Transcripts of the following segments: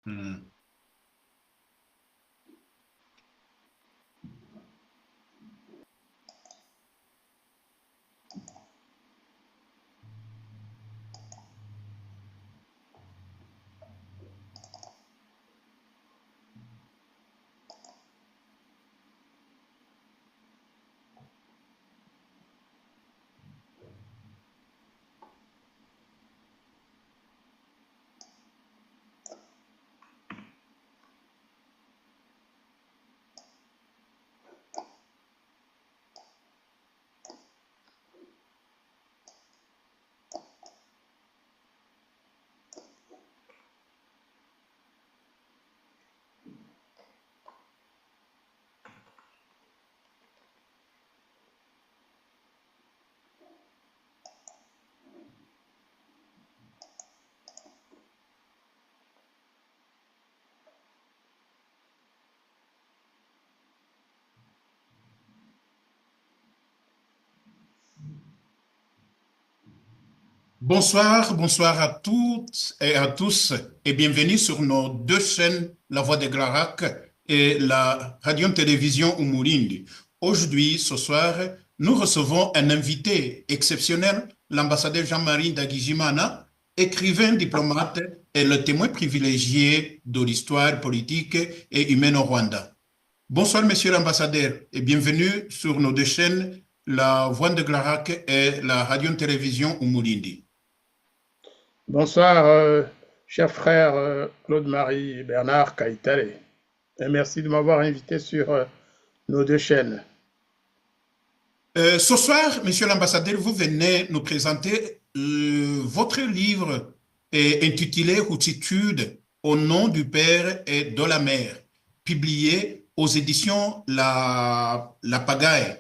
Hmm. Bonsoir, bonsoir à toutes et à tous et bienvenue sur nos deux chaînes, La Voix de Glarac et la radio-télévision Umurindi. Aujourd'hui, ce soir, nous recevons un invité exceptionnel, l'ambassadeur Jean-Marie Ndagijimana, écrivain, diplomate et le témoin privilégié de l'histoire politique et humaine au Rwanda. Bonsoir, monsieur l'ambassadeur, et bienvenue sur nos deux chaînes, La Voix de Glarac et la radio-télévision Umurindi. Bonsoir, cher frère Claude-Marie Bernard Kaitale. Et merci de m'avoir invité sur nos deux chaînes. Ce soir, monsieur l'ambassadeur, vous venez nous présenter votre livre intitulé Routitude au nom du Père et de la Mère, publié aux éditions La Pagaille.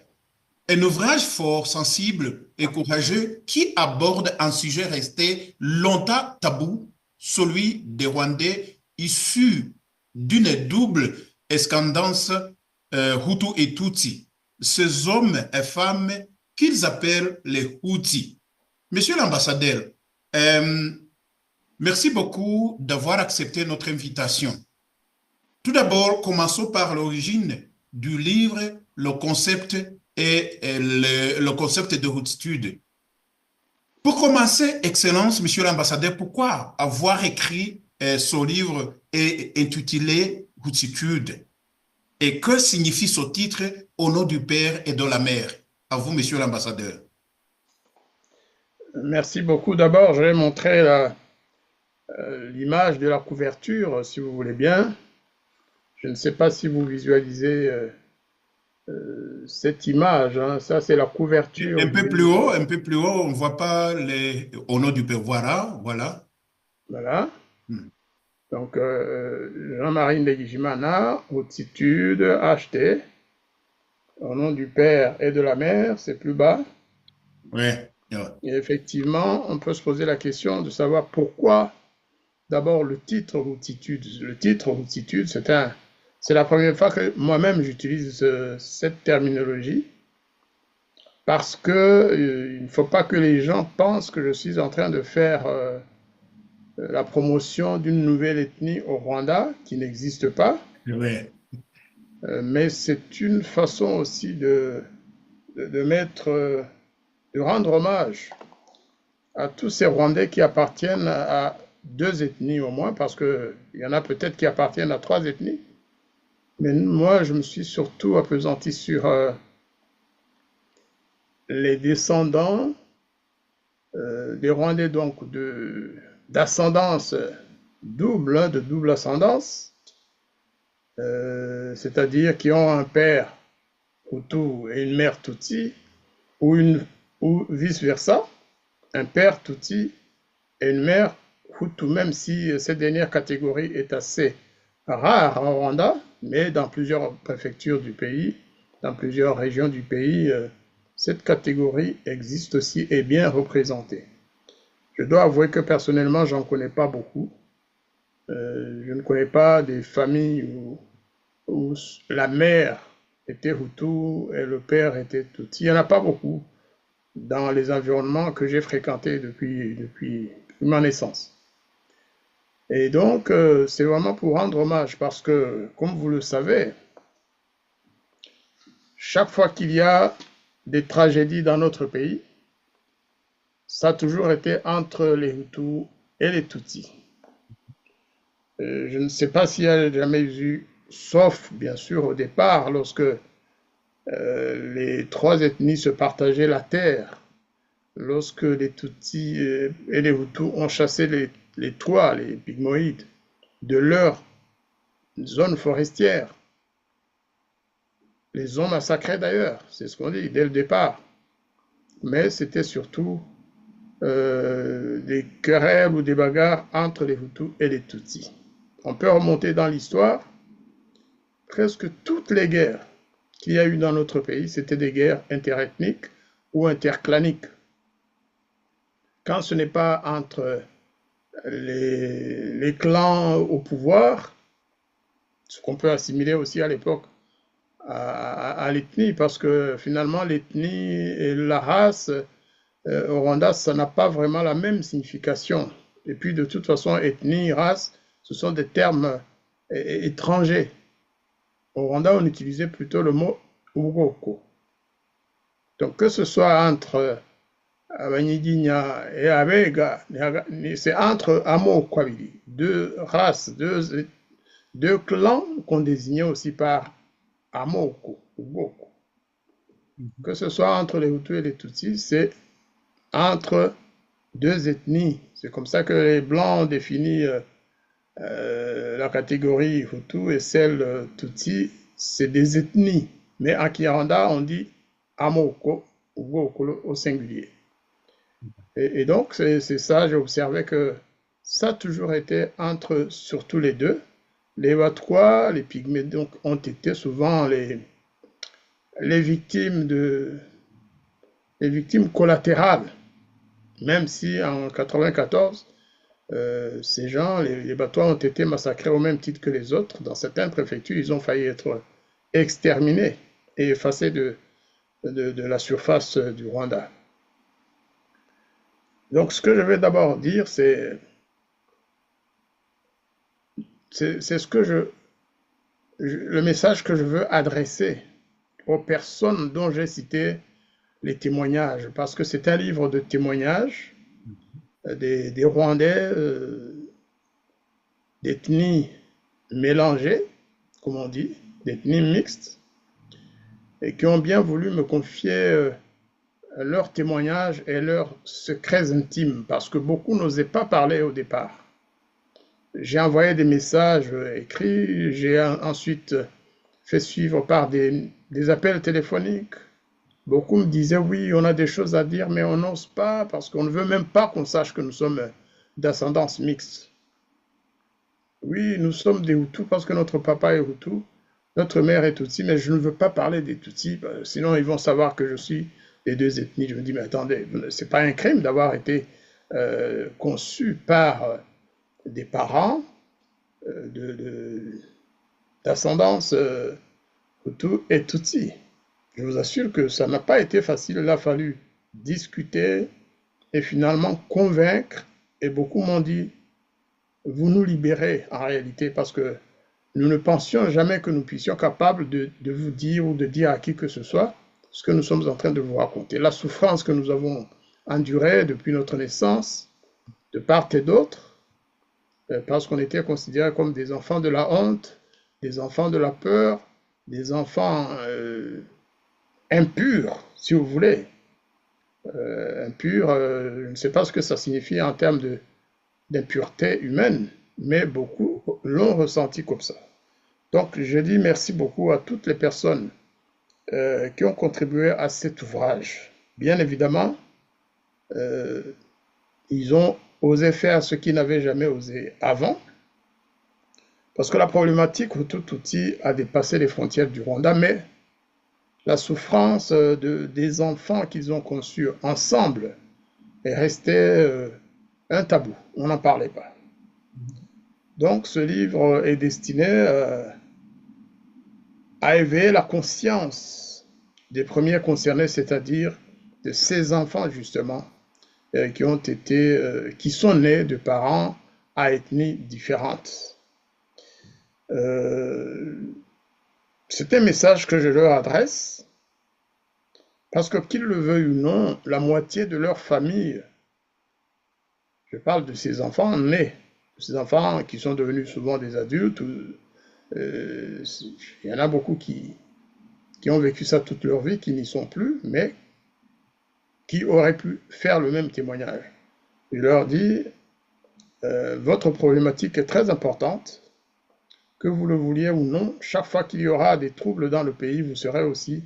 Un ouvrage fort sensible et courageux qui aborde un sujet resté longtemps tabou, celui des Rwandais issus d'une double escandance Hutu et Tutsi. Ces hommes et femmes qu'ils appellent les Houthis. Monsieur l'ambassadeur, euh, merci beaucoup d'avoir accepté notre invitation. Tout d'abord, commençons par l'origine du livre, le concept et le concept de routitude. Pour commencer, Excellence, Monsieur l'ambassadeur, pourquoi avoir écrit ce livre intitulé Routitude? Et que signifie ce titre au nom du Père et de la Mère? À vous, Monsieur l'ambassadeur. Merci beaucoup. D'abord, je vais montrer l'image de la couverture, si vous voulez bien. Je ne sais pas si vous visualisez cette image, hein. Ça, c'est la couverture Un peu plus haut, on ne voit pas les au nom du Père. Voilà, voilà. Voilà. Hmm. Donc, Jean-Marie Ndagijimana, Routitude, acheté, au nom du Père et de la Mère, c'est plus bas. Ouais, ouais. Et effectivement, on peut se poser la question de savoir pourquoi, d'abord, le titre routitude. Le titre routitude, c'est la première fois que moi-même j'utilise cette terminologie parce que il ne faut pas que les gens pensent que je suis en train de faire la promotion d'une nouvelle ethnie au Rwanda qui n'existe pas, Ouais. mais c'est une façon aussi de mettre, de rendre hommage à tous ces Rwandais qui appartiennent à deux ethnies au moins, parce qu'il y en a peut-être qui appartiennent à trois ethnies. Mais moi, je me suis surtout appesanti sur les descendants des Rwandais, donc d'ascendance double, hein, de double ascendance, c'est-à-dire qui ont un père Hutu et une mère Tutsi, ou vice-versa, un père Tutsi et une mère Hutu, même si cette dernière catégorie est assez rare en Rwanda, mais dans plusieurs préfectures du pays, dans plusieurs régions du pays, cette catégorie existe aussi et est bien représentée. Je dois avouer que personnellement, j'en connais pas beaucoup. Je ne connais pas des familles où la mère était Hutu et le père était Tutsi. Il n'y en a pas beaucoup dans les environnements que j'ai fréquentés depuis ma naissance. Et donc, c'est vraiment pour rendre hommage parce que, comme vous le savez, chaque fois qu'il y a des tragédies dans notre pays, ça a toujours été entre les Hutus et les Tutsis. Je ne sais pas s'il y a jamais eu, sauf bien sûr au départ, lorsque les trois ethnies se partageaient la terre, lorsque les Tutsis et les Hutus ont chassé les Tois, les Pygmoïdes, de leur zone forestière. Les ont massacrés d'ailleurs, c'est ce qu'on dit dès le départ. Mais c'était surtout des querelles ou des bagarres entre les Hutus et les Tutsis. On peut remonter dans l'histoire, presque toutes les guerres qu'il y a eu dans notre pays, c'était des guerres interethniques ou interclaniques. Quand ce n'est pas entre les clans au pouvoir, ce qu'on peut assimiler aussi à l'époque à l'ethnie, parce que finalement l'ethnie et la race au Rwanda, ça n'a pas vraiment la même signification. Et puis de toute façon, ethnie, race, ce sont des termes étrangers. Au Rwanda, on utilisait plutôt le mot Ugoko. Donc que ce soit entre Abanyiginya et Abega, c'est entre Amo-Kwabili, deux races, deux clans qu'on désignait aussi par Amoko, Ugoko. Que ce soit entre les Hutus et les Tutsis, c'est entre deux ethnies. C'est comme ça que les Blancs ont défini la catégorie Hutu et celle Tutsi, c'est des ethnies. Mais en Kinyarwanda, on dit Amoko, Ugoko au singulier. Et donc, c'est ça, j'ai observé que ça a toujours été entre surtout les deux. Les Watwa, les Pygmées, donc, ont été souvent les victimes les victimes collatérales. Même si en 1994, ces gens, les Batouas, ont été massacrés au même titre que les autres. Dans certaines préfectures, ils ont failli être exterminés et effacés de la surface du Rwanda. Donc, ce que je vais d'abord dire, c'est ce que le message que je veux adresser aux personnes dont j'ai cité les témoignages, parce que c'est un livre de témoignages des Rwandais d'ethnies mélangées, comme on dit, d'ethnies mixtes, et qui ont bien voulu me confier leurs témoignages et leurs secrets intimes, parce que beaucoup n'osaient pas parler au départ. J'ai envoyé des messages écrits, j'ai ensuite fait suivre par des appels téléphoniques. Beaucoup me disaient, oui, on a des choses à dire, mais on n'ose pas parce qu'on ne veut même pas qu'on sache que nous sommes d'ascendance mixte. Oui, nous sommes des Hutus parce que notre papa est Hutu, notre mère est Tutsi, mais je ne veux pas parler des Tutsis, sinon ils vont savoir que je suis des deux ethnies. Je me dis, mais attendez, c'est pas un crime d'avoir été conçu par des parents d'ascendance Hutu et Tutsi. Je vous assure que ça n'a pas été facile. Il a fallu discuter et finalement convaincre. Et beaucoup m'ont dit, vous nous libérez en réalité, parce que nous ne pensions jamais que nous puissions capables de vous dire ou de dire à qui que ce soit ce que nous sommes en train de vous raconter. La souffrance que nous avons endurée depuis notre naissance, de part et d'autre, parce qu'on était considérés comme des enfants de la honte, des enfants de la peur, des enfants impurs, si vous voulez. Impurs, je ne sais pas ce que ça signifie en termes d'impureté humaine, mais beaucoup l'ont ressenti comme ça. Donc, je dis merci beaucoup à toutes les personnes qui ont contribué à cet ouvrage. Bien évidemment, ils ont osé faire ce qu'ils n'avaient jamais osé avant, parce que la problématique Hutu-Tutsi a dépassé les frontières du Rwanda, mais la souffrance des enfants qu'ils ont conçus ensemble est restée un tabou. On n'en parlait pas. Donc, ce livre est destiné à éveiller la conscience des premiers concernés, c'est-à-dire de ces enfants, justement, qui sont nés de parents à ethnies différentes. C'est un message que je leur adresse parce que qu'ils le veuillent ou non, la moitié de leur famille, je parle de ces enfants nés, de ces enfants qui sont devenus souvent des adultes, il y en a beaucoup qui ont vécu ça toute leur vie, qui n'y sont plus, mais qui auraient pu faire le même témoignage. Je leur dis, votre problématique est très importante, que vous le vouliez ou non, chaque fois qu'il y aura des troubles dans le pays, vous serez aussi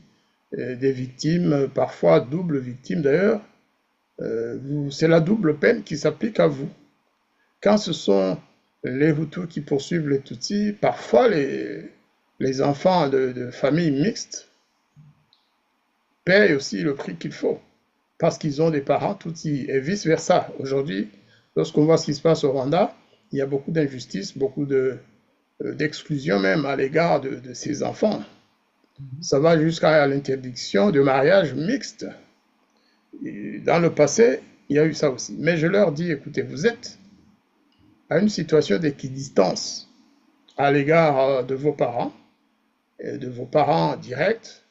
des victimes, parfois doubles victimes d'ailleurs. C'est la double peine qui s'applique à vous. Quand ce sont les Hutus qui poursuivent les Tutsis, parfois les enfants de familles mixtes payent aussi le prix qu'il faut, parce qu'ils ont des parents Tutsis, et vice-versa. Aujourd'hui, lorsqu'on voit ce qui se passe au Rwanda, il y a beaucoup d'injustice, beaucoup d'exclusion même à l'égard de ces enfants. Ça va jusqu'à l'interdiction de mariage mixte. Et dans le passé, il y a eu ça aussi. Mais je leur dis, écoutez, vous êtes à une situation d'équidistance à l'égard de vos parents directs,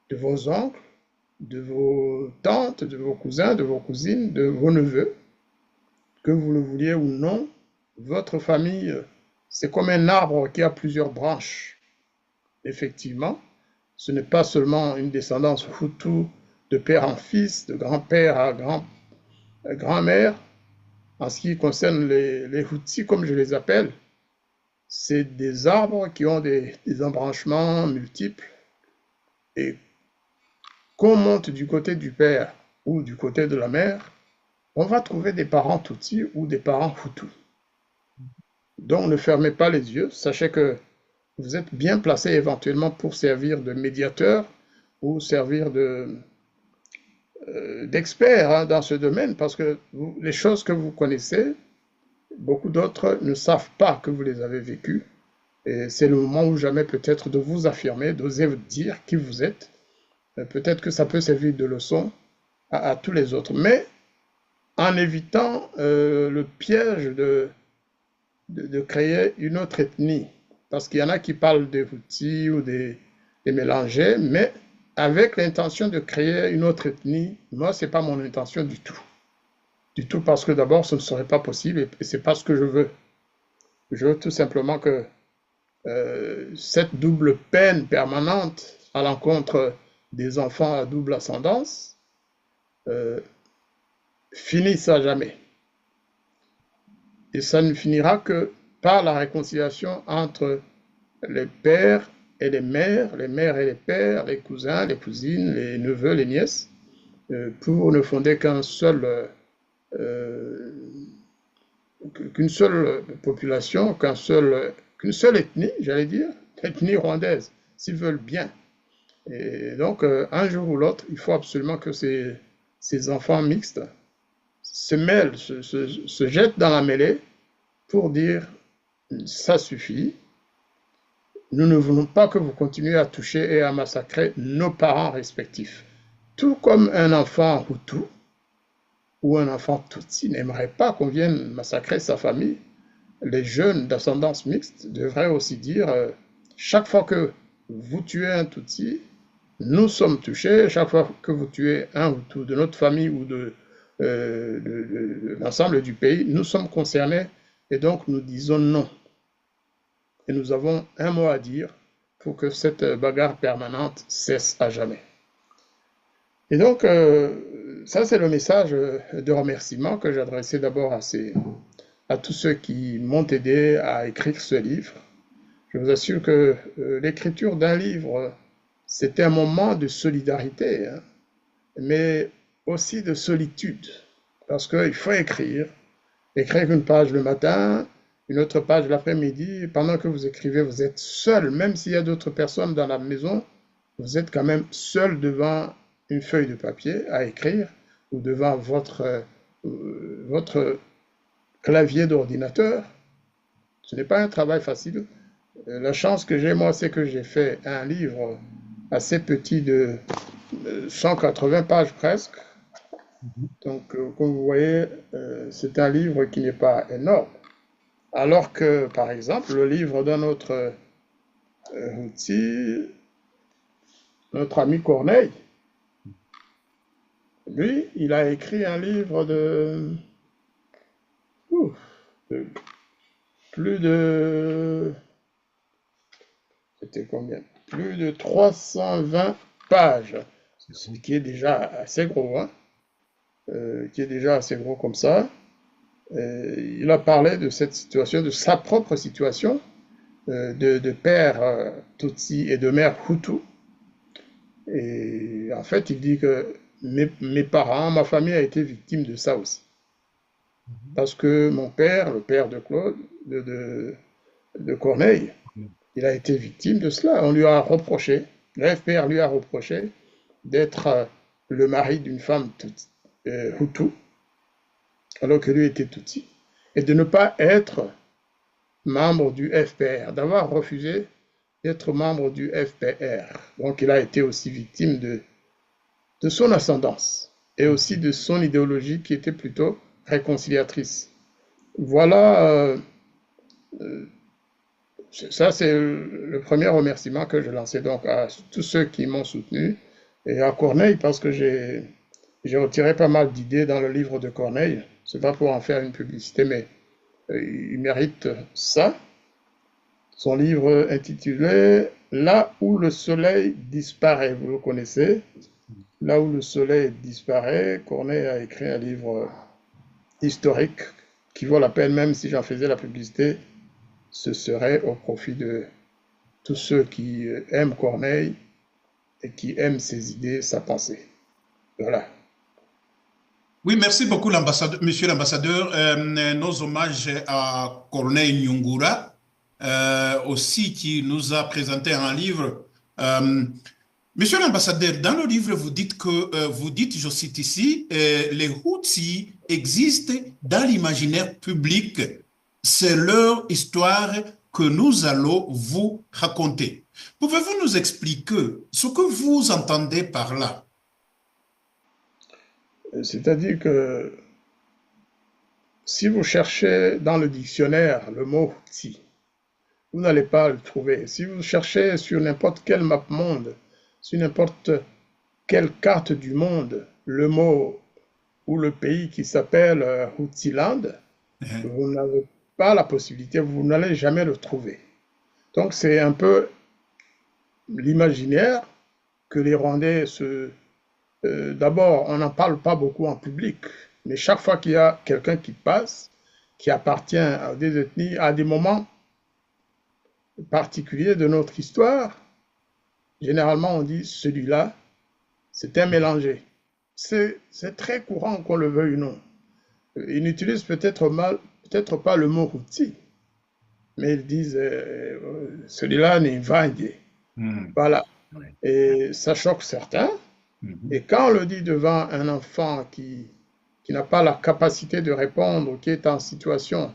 de vos oncles, de vos tantes, de vos cousins, de vos cousines, de vos neveux, que vous le vouliez ou non, votre famille, c'est comme un arbre qui a plusieurs branches. Effectivement, ce n'est pas seulement une descendance Hutu de père en fils, de grand-père à grand-mère. En ce qui concerne les Hutsis, comme je les appelle, c'est des arbres qui ont des embranchements multiples. Et qu'on monte du côté du père ou du côté de la mère, on va trouver des parents Tutsis ou des parents Hutus. Donc ne fermez pas les yeux, sachez que vous êtes bien placé éventuellement pour servir de médiateur ou servir d'expert dans ce domaine, parce que les choses que vous connaissez, beaucoup d'autres ne savent pas que vous les avez vécues. Et c'est le moment ou jamais peut-être de vous affirmer, d'oser vous dire qui vous êtes. Peut-être que ça peut servir de leçon à tous les autres. Mais en évitant le piège de créer une autre ethnie. Parce qu'il y en a qui parlent des Hutsis ou des mélangés, mais avec l'intention de créer une autre ethnie. Moi, ce n'est pas mon intention du tout. Du tout, parce que d'abord, ce ne serait pas possible et ce n'est pas ce que je veux. Je veux tout simplement que cette double peine permanente à l'encontre des enfants à double ascendance finisse à jamais. Et ça ne finira que par la réconciliation entre les pères et les mères et les pères, les cousins, les cousines, les neveux, les nièces, pour ne fonder qu'une seule population, qu'une seule ethnie, j'allais dire, l'ethnie rwandaise, s'ils veulent bien. Et donc, un jour ou l'autre, il faut absolument que ces enfants mixtes se mêlent, se jettent dans la mêlée pour dire ça suffit. Nous ne voulons pas que vous continuiez à toucher et à massacrer nos parents respectifs. Tout comme un enfant Hutu ou un enfant Tutsi n'aimerait pas qu'on vienne massacrer sa famille, les jeunes d'ascendance mixte devraient aussi dire chaque fois que vous tuez un Tutsi, nous sommes touchés. Chaque fois que vous tuez un Hutu de notre famille ou de l'ensemble du pays, nous sommes concernés et donc nous disons non. Et nous avons un mot à dire pour que cette bagarre permanente cesse à jamais. Et donc, ça c'est le message de remerciement que j'adressais d'abord à tous ceux qui m'ont aidé à écrire ce livre. Je vous assure que l'écriture d'un livre, c'est un moment de solidarité, hein, mais aussi de solitude, parce qu'il faut écrire une page le matin, une autre page l'après-midi. Pendant que vous écrivez, vous êtes seul, même s'il y a d'autres personnes dans la maison, vous êtes quand même seul devant une feuille de papier à écrire ou devant votre clavier d'ordinateur. Ce n'est pas un travail facile. La chance que j'ai, moi, c'est que j'ai fait un livre assez petit de 180 pages presque. Donc, comme vous voyez, c'est un livre qui n'est pas énorme. Alors que, par exemple, le livre d'un autre Hutu, notre ami Corneille, lui, il a écrit un livre ouf, de plus de, c'était combien? Plus de 320 pages, ce qui est déjà assez gros, hein, qui est déjà assez gros comme ça. Il a parlé de cette situation, de sa propre situation, de père Tutsi et de mère Hutu. Et en fait, il dit que mes parents, ma famille a été victime de ça aussi. Parce que mon père, le père de Claude, de Corneille, il a été victime de cela. On lui a reproché, le FPR lui a reproché d'être le mari d'une femme Hutu, alors que lui était Tutsi, et de ne pas être membre du FPR, d'avoir refusé d'être membre du FPR. Donc il a été aussi victime de son ascendance et aussi de son idéologie qui était plutôt réconciliatrice. Voilà, ça c'est le premier remerciement que je lançais donc à tous ceux qui m'ont soutenu et à Corneille parce que j'ai retiré pas mal d'idées dans le livre de Corneille. C'est pas pour en faire une publicité, mais il mérite ça. Son livre intitulé Là où le soleil disparaît, vous le connaissez. Là où le soleil disparaît, Corneille a écrit un livre historique qui vaut la peine, même si j'en faisais la publicité, ce serait au profit de tous ceux qui aiment Corneille et qui aiment ses idées, sa pensée. Voilà. Oui, merci beaucoup, monsieur l'ambassadeur. Nos hommages à Corneille Nyungura, aussi qui nous a présenté un livre. Monsieur l'ambassadeur, dans le livre, vous dites, je cite ici, les Houthis existent dans l'imaginaire public. C'est leur histoire que nous allons vous raconter. Pouvez-vous nous expliquer ce que vous entendez par là? C'est-à-dire que si vous cherchez dans le dictionnaire le mot Houthi, vous n'allez pas le trouver. Si vous cherchez sur n'importe quelle map monde, sur n'importe quelle carte du monde, le mot ou le pays qui s'appelle Houtiland, vous n'avez pas la possibilité, vous n'allez jamais le trouver. Donc c'est un peu l'imaginaire que les Rwandais se... D'abord, on n'en parle pas beaucoup en public, mais chaque fois qu'il y a quelqu'un qui passe, qui appartient à des ethnies, à des moments particuliers de notre histoire, généralement on dit celui-là, c'est un mélangé. C'est très courant qu'on le veuille ou non. Ils n'utilisent peut-être pas le mot Hutu, mais ils disent celui-là n'est Vandé. Voilà. Et ça choque certains. Et quand on le dit devant un enfant qui n'a pas la capacité de répondre, qui est en situation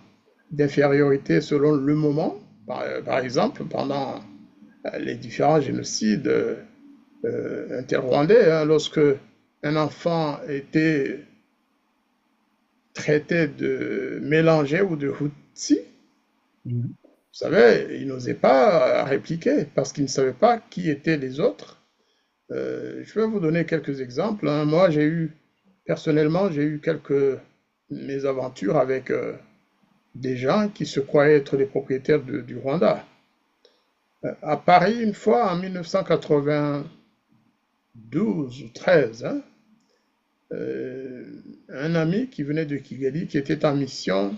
d'infériorité selon le moment, par exemple, pendant les différents génocides interrwandais, hein, lorsque un enfant était traité de mélangé ou de Hutsi, vous savez, il n'osait pas répliquer parce qu'il ne savait pas qui étaient les autres. Je vais vous donner quelques exemples. Hein. Moi, personnellement, j'ai eu quelques mésaventures avec des gens qui se croyaient être les propriétaires du Rwanda. À Paris, une fois, en 1992 ou 13, hein, un ami qui venait de Kigali, qui était en mission,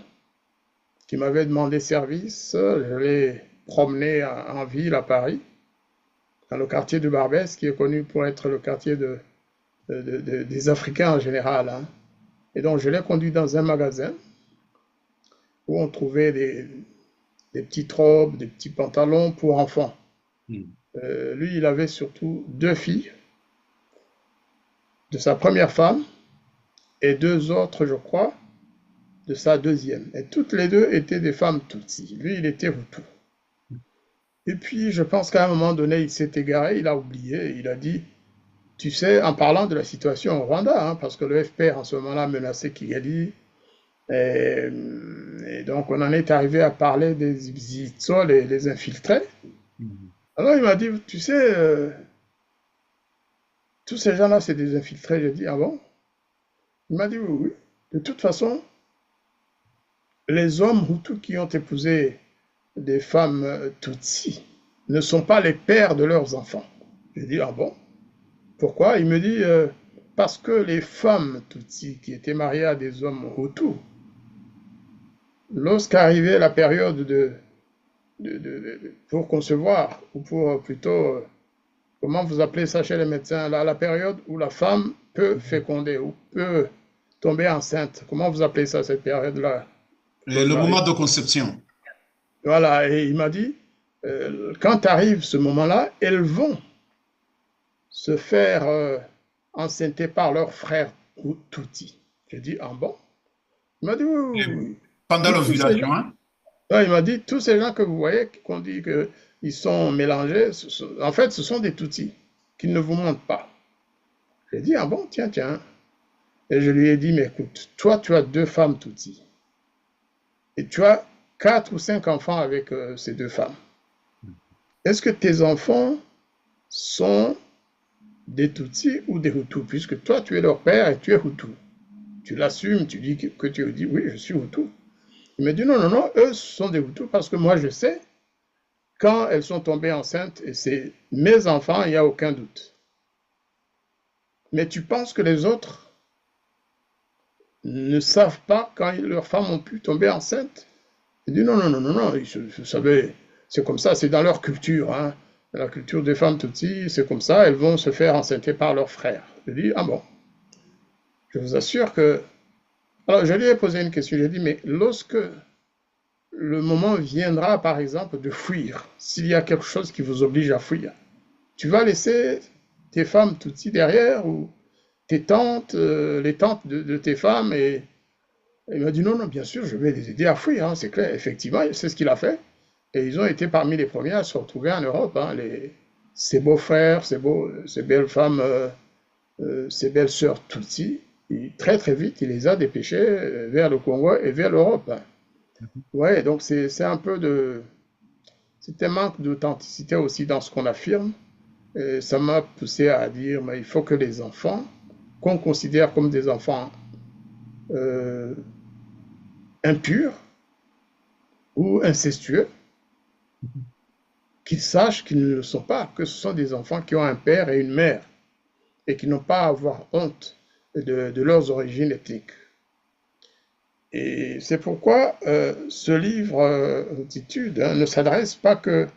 qui m'avait demandé service, je l'ai promené en ville à Paris, dans le quartier de Barbès, qui est connu pour être le quartier des Africains en général. Hein. Et donc, je l'ai conduit dans un magasin où on trouvait des petites robes, des petits pantalons pour enfants. Lui, il avait surtout 2 filles de sa première femme et 2 autres, je crois, de sa deuxième. Et toutes les 2 étaient des femmes Tutsi. Lui, il était Hutu. Et puis, je pense qu'à un moment donné, il s'est égaré, il a oublié, il a dit, tu sais, en parlant de la situation au Rwanda, hein, parce que le FPR en ce moment-là menaçait Kigali, et Et donc, on en est arrivé à parler des Ibzitso, les infiltrés. Mhm. Alors, il m'a dit, tu sais, tous ces gens-là, c'est des infiltrés. J'ai dit, ah bon? Il m'a dit, oui, oui. De toute façon, les hommes Hutus qui ont épousé des femmes Tutsi ne sont pas les pères de leurs enfants. J'ai dit, ah bon? Pourquoi? Il me dit, parce que les femmes Tutsi qui étaient mariées à des hommes Hutus, lorsqu'arrivait la période pour concevoir, ou pour plutôt, comment vous appelez ça chez les médecins, la période où la femme peut féconder ou peut tomber enceinte, comment vous appelez ça cette période-là, Et votre le mari? moment de conception. Voilà, et il m'a dit, quand arrive ce moment-là, elles vont se faire enceinter par leur frère Tutsi. J'ai dit, ah bon? Il m'a dit, oui, oui, Et oui. pendant Il dit, l'ovulation, hein? il m'a dit, tous ces gens que vous voyez, qu'on dit qu'ils sont mélangés, en fait, ce sont des Tutsis qui ne vous mentent pas. J'ai dit, ah bon, tiens, tiens. Et je lui ai dit, mais écoute, toi, tu as 2 femmes Tutsis. Et tu as 4 ou 5 enfants avec ces 2 femmes. Est-ce que tes enfants sont des Tutsis ou des Hutus? Puisque toi, tu es leur père et tu es Hutu. Tu l'assumes, tu dis que tu dis, oui, je suis Hutu. Il me dit, non, non, non, eux sont des Hutus parce que moi, je sais, quand elles sont tombées enceintes, et c'est mes enfants, il n'y a aucun doute. Mais tu penses que les autres ne savent pas quand leurs femmes ont pu tomber enceintes? Il dit non, non, non, non, non, vous savez, c'est comme ça, c'est dans leur culture. Hein. Dans la culture des femmes Tutsi, c'est comme ça, elles vont se faire enceinter par leurs frères. Je dis, ah bon, je vous assure que... Alors, je lui ai posé une question, j'ai dit, mais lorsque le moment viendra, par exemple, de fuir, s'il y a quelque chose qui vous oblige à fuir, tu vas laisser tes femmes Tutsi derrière ou tes tantes, les tantes de tes femmes et il m'a dit non, non, bien sûr, je vais les aider à fuir, hein, c'est clair. Effectivement, c'est ce qu'il a fait. Et ils ont été parmi les premiers à se retrouver en Europe. Hein, ses beaux-frères, ses belles femmes, ses belles sœurs Tutsi. Très très vite, il les a dépêchés vers le Congo et vers l'Europe. Hein. Ouais, donc c'est un peu de... C'est un manque d'authenticité aussi dans ce qu'on affirme. Et ça m'a poussé à dire, mais il faut que les enfants, qu'on considère comme des enfants euh, impurs ou incestueux, qu'ils sachent qu'ils ne le sont pas, que ce sont des enfants qui ont un père et une mère et qui n'ont pas à avoir honte de leurs origines ethniques. Et c'est pourquoi ce livre, Huttitude, hein, ne s'adresse pas que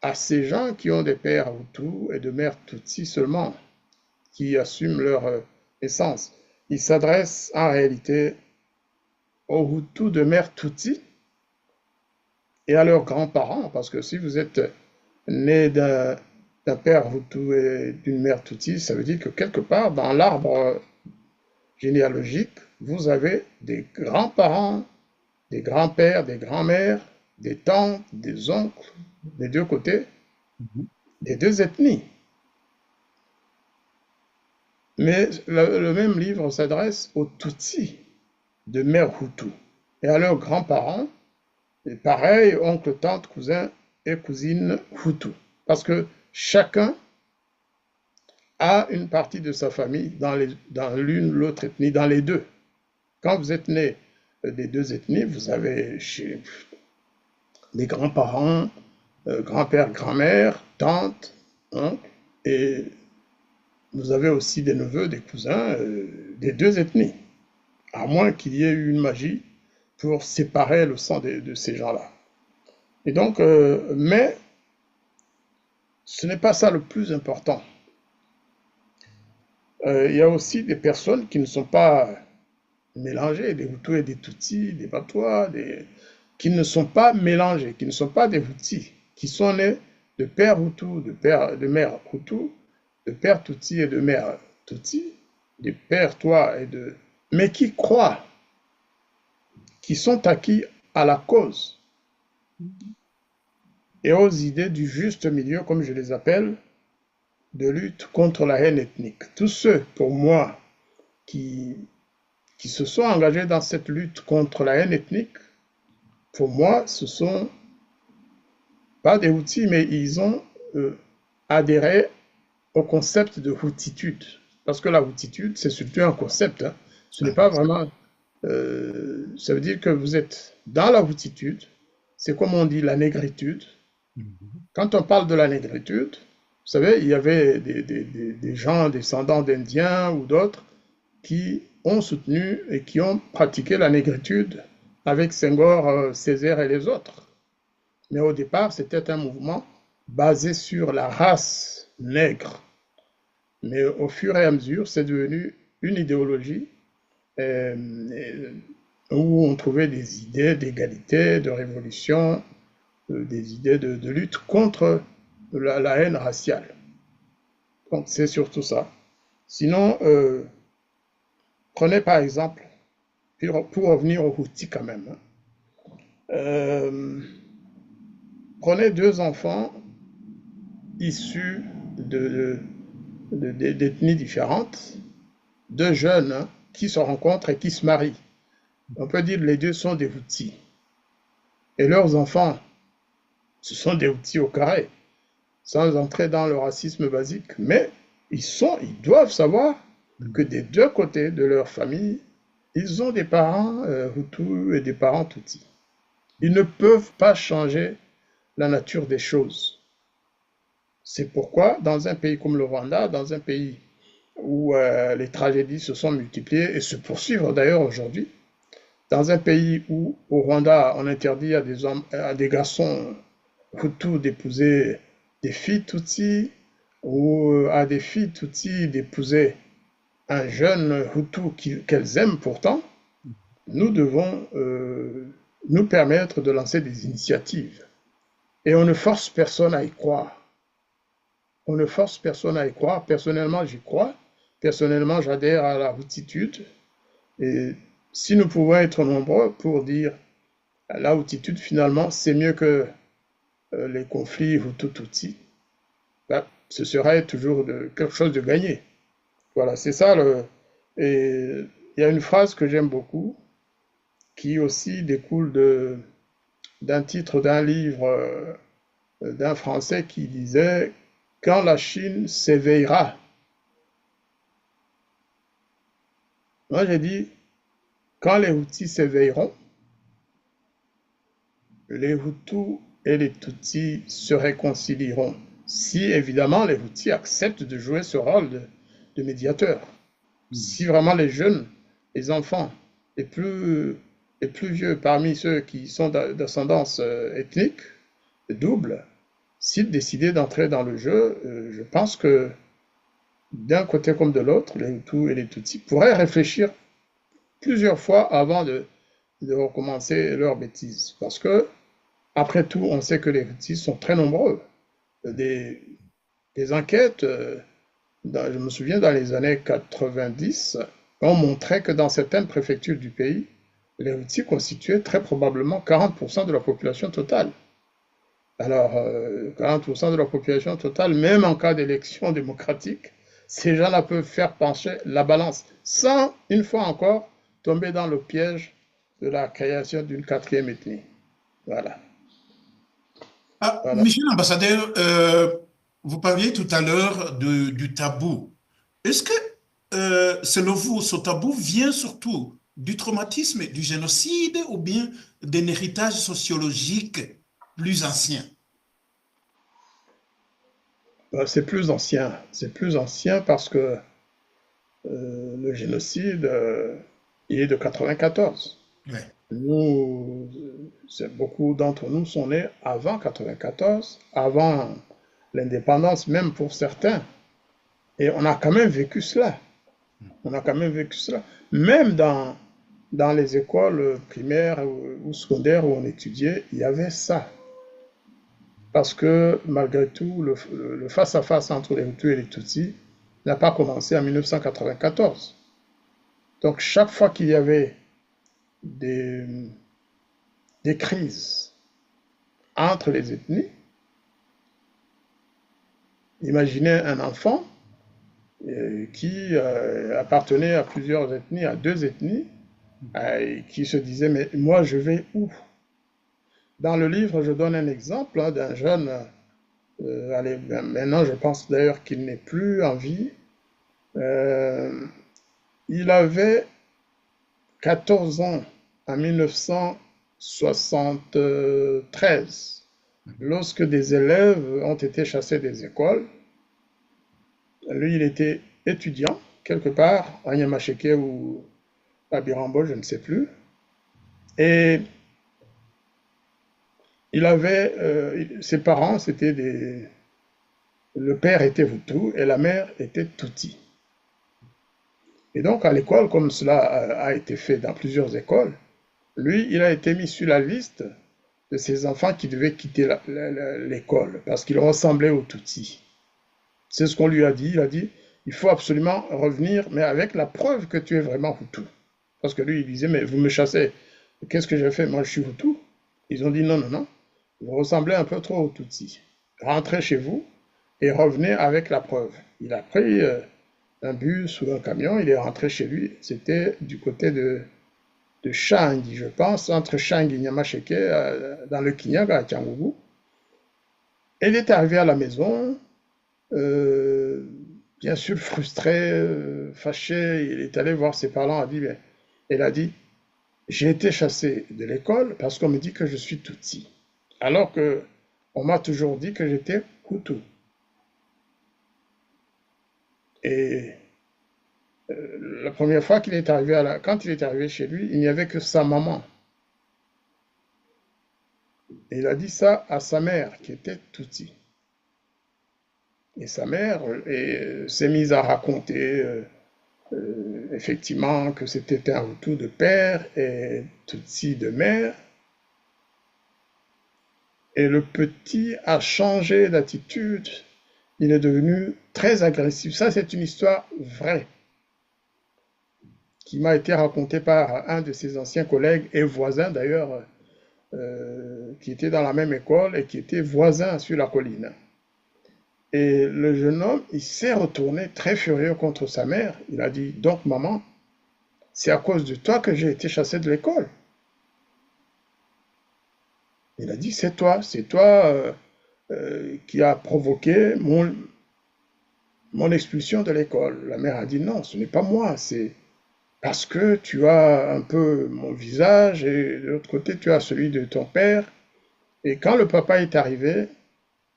à ces gens qui ont des pères Hutus et de mères Tutsi seulement, qui assument leur essence. Il s'adresse en réalité aux Hutus de mères Tutsi et à leurs grands-parents, parce que si vous êtes né d'un père Hutu et d'une mère Tutsi, ça veut dire que quelque part dans l'arbre généalogique, vous avez des grands-parents, des grands-pères, des grands-mères, des tantes, des oncles, des 2 côtés, des 2 ethnies. Mais le même livre s'adresse aux Tutsis de mère Hutu et à leurs grands-parents, et pareil, oncle, tante, cousin et cousine Hutu. Parce que chacun a une partie de sa famille dans l'une ou l'autre ethnie, dans les deux. Quand vous êtes né des 2 ethnies, vous avez des grands-parents, grand-père, grand-mère, tante, hein, et vous avez aussi des neveux, des cousins des 2 ethnies. À moins qu'il y ait eu une magie pour séparer le sang de ces gens-là. Et donc, mais ce n'est pas ça le plus important. Il y a aussi des personnes qui ne sont pas mélangées, des Hutus et des Tutsis, des Batois, qui ne sont pas mélangés, qui ne sont pas des Hutus, qui sont nés de père Hutu, de mère Hutu, de père Tutsi et de mère Tutsi, de père Toi et de... mais qui croient, qui sont acquis à la cause et aux idées du juste milieu, comme je les appelle, de lutte contre la haine ethnique. Tous ceux, pour moi, qui qui se sont engagés dans cette lutte contre la haine ethnique, pour moi, ce sont pas des Houthis, mais ils ont adhéré au concept de houtitude. Parce que la houtitude, c'est surtout un concept. Hein. Ce n'est pas vraiment. Ça veut dire que vous êtes dans la houtitude. C'est comme on dit la négritude. Quand on parle de la négritude, vous savez, il y avait des gens descendants d'Indiens ou d'autres qui ont soutenu et qui ont pratiqué la négritude avec Senghor, Césaire et les autres. Mais au départ, c'était un mouvement basé sur la race nègre. Mais au fur et à mesure, c'est devenu une idéologie où on trouvait des idées d'égalité, de révolution, des idées de lutte contre la haine raciale. Donc c'est surtout ça. Sinon, prenez par exemple, pour revenir aux Houthis quand même, prenez deux enfants issus d'ethnies différentes, deux jeunes qui se rencontrent et qui se marient. On peut dire que les deux sont des Houthis. Et leurs enfants, ce sont des Houthis au carré, sans entrer dans le racisme basique. Mais ils doivent savoir que des deux côtés de leur famille, ils ont des parents Hutus et des parents Tutsis. Ils ne peuvent pas changer la nature des choses. C'est pourquoi, dans un pays comme le Rwanda, dans un pays où les tragédies se sont multipliées et se poursuivent d'ailleurs aujourd'hui, dans un pays où, au Rwanda, on interdit à des garçons Hutus d'épouser des filles Tutsis, ou à des filles Tutsis d'épouser un jeune Hutu qu'elles aiment pourtant, nous devons nous permettre de lancer des initiatives. Et on ne force personne à y croire. On ne force personne à y croire. Personnellement, j'y crois. Personnellement, j'adhère à la houtitude. Et si nous pouvons être nombreux pour dire la houtitude, finalement, c'est mieux que les conflits Hutu-Tutsi, ben, ce serait toujours quelque chose de gagné. Voilà, c'est ça. Et il y a une phrase que j'aime beaucoup, qui aussi découle d'un titre d'un livre d'un Français qui disait « Quand la Chine s'éveillera ». Moi, j'ai dit « Quand les Houthis s'éveilleront, les Hutus et les Tutsis se réconcilieront. Si, évidemment, les Houthis acceptent de jouer ce rôle de médiateur. Si vraiment les jeunes, les enfants, les plus vieux parmi ceux qui sont d'ascendance ethnique, double, s'ils décidaient d'entrer dans le jeu, je pense que d'un côté comme de l'autre, les Hutus et les Tutsis pourraient réfléchir plusieurs fois avant de recommencer leurs bêtises. Parce que, après tout, on sait que les Hutus sont très nombreux. Des enquêtes, je me souviens dans les années 90, on montrait que dans certaines préfectures du pays, les Hutus constituaient très probablement 40% de la population totale. Alors, 40% de la population totale, même en cas d'élection démocratique, ces gens-là peuvent faire pencher la balance sans, une fois encore, tomber dans le piège de la création d'une quatrième ethnie. Voilà. Ah, Voilà. monsieur l'ambassadeur, vous parliez tout à l'heure du tabou. Est-ce que, selon vous, ce tabou vient surtout du traumatisme, du génocide ou bien d'un héritage sociologique plus ancien? C'est plus ancien. C'est plus ancien parce que le génocide, il est de 94. Ouais. Nous, beaucoup d'entre nous sont nés avant 94, avant l'indépendance, même pour certains. Et on a quand même vécu cela. On a quand même vécu cela. Même dans les écoles primaires ou secondaires où on étudiait, il y avait ça. Parce que malgré tout, le face-à-face entre les Hutus et les Tutsis n'a pas commencé en 1994. Donc chaque fois qu'il y avait des crises entre les ethnies, imaginez un enfant qui appartenait à plusieurs ethnies, à deux ethnies, et qui se disait, mais moi je vais où? Dans le livre, je donne un exemple d'un jeune, allez, maintenant je pense d'ailleurs qu'il n'est plus en vie. Euh, il avait 14 ans en 1973, lorsque des élèves ont été chassés des écoles. Lui, il était étudiant, quelque part, à Nyamasheke ou à Birambo, je ne sais plus. Et ses parents, c'était des... Le père était Hutu et la mère était Tutsi. Et donc, à l'école, comme cela a été fait dans plusieurs écoles, lui, il a été mis sur la liste de ces enfants qui devaient quitter l'école parce qu'il ressemblait aux Tutsis. C'est ce qu'on lui a dit. Il a dit, il faut absolument revenir, mais avec la preuve que tu es vraiment Hutu. Parce que lui, il disait, mais vous me chassez. Qu'est-ce que j'ai fait? Moi, je suis Hutu. Ils ont dit, non, non, non. Vous ressemblez un peu trop aux Tutsis. Rentrez chez vous et revenez avec la preuve. Il a pris un bus ou un camion, il est rentré chez lui. C'était du côté de Changi, je pense, entre Changi et Nyamasheke, dans le Kinyaga, à Tiangougou. Et il est arrivé à la maison, bien sûr frustré, fâché. Il est allé voir ses parents, il a dit, j'ai été chassé de l'école parce qu'on me dit que je suis Tutsi, alors que on m'a toujours dit que j'étais Hutu. Et la première fois qu'il est arrivé quand il est arrivé chez lui, il n'y avait que sa maman. Et il a dit ça à sa mère, qui était Tutsi. Et sa mère s'est mise à raconter effectivement que c'était un Hutu de père et Tutsi de mère. Et le petit a changé d'attitude. Il est devenu très agressif. Ça, c'est une histoire vraie qui m'a été racontée par un de ses anciens collègues et voisins d'ailleurs, qui était dans la même école et qui était voisin sur la colline. Et le jeune homme, il s'est retourné très furieux contre sa mère. Il a dit, donc maman, c'est à cause de toi que j'ai été chassé de l'école. Il a dit, c'est toi qui a provoqué mon expulsion de l'école. La mère a dit, non, ce n'est pas moi, c'est parce que tu as un peu mon visage et de l'autre côté, tu as celui de ton père. Et quand le papa est arrivé,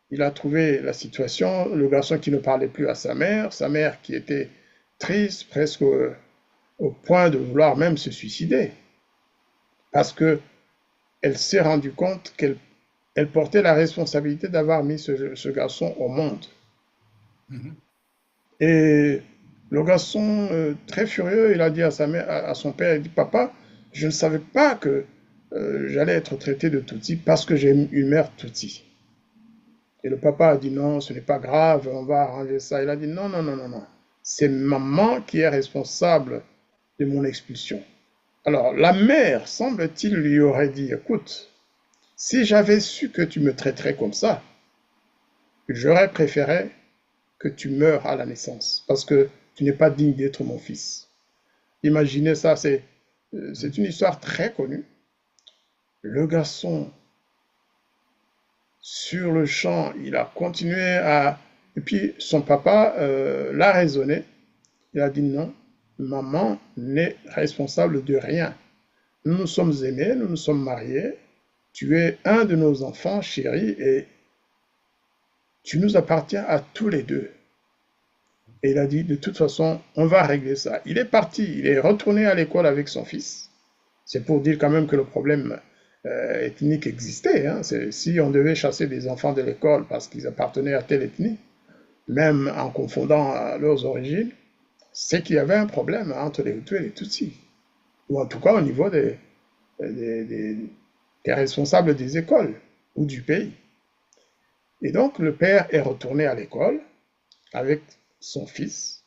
il a trouvé la situation, le garçon qui ne parlait plus à sa mère qui était triste, presque au point de vouloir même se suicider, parce que elle s'est rendue compte qu'elle portait la responsabilité d'avoir mis ce garçon au monde. Mhm. Et le garçon, très furieux, il a dit à à son père, il dit, papa, je ne savais pas que j'allais être traité de Tutsi parce que j'ai une mère Tutsi. Et le papa a dit, non, ce n'est pas grave, on va arranger ça. Il a dit, non, non, non, non, non. C'est maman qui est responsable de mon expulsion. Alors, la mère, semble-t-il, lui aurait dit, écoute, si j'avais su que tu me traiterais comme ça, j'aurais préféré que tu meurs à la naissance, parce que tu n'es pas digne d'être mon fils. Imaginez ça, c'est une histoire très connue. Le garçon, sur le champ, il a continué à... Et puis son papa l'a raisonné. Il a dit non, maman n'est responsable de rien. Nous nous sommes aimés, nous nous sommes mariés. Tu es un de nos enfants chéris et tu nous appartiens à tous les deux. Et il a dit, de toute façon, on va régler ça. Il est parti, il est retourné à l'école avec son fils. C'est pour dire quand même que le problème ethnique existait. Hein. Si on devait chasser des enfants de l'école parce qu'ils appartenaient à telle ethnie, même en confondant leurs origines, c'est qu'il y avait un problème entre les Hutus et les Tutsis. Ou en tout cas au niveau des responsables des écoles ou du pays. Et donc le père est retourné à l'école avec son fils.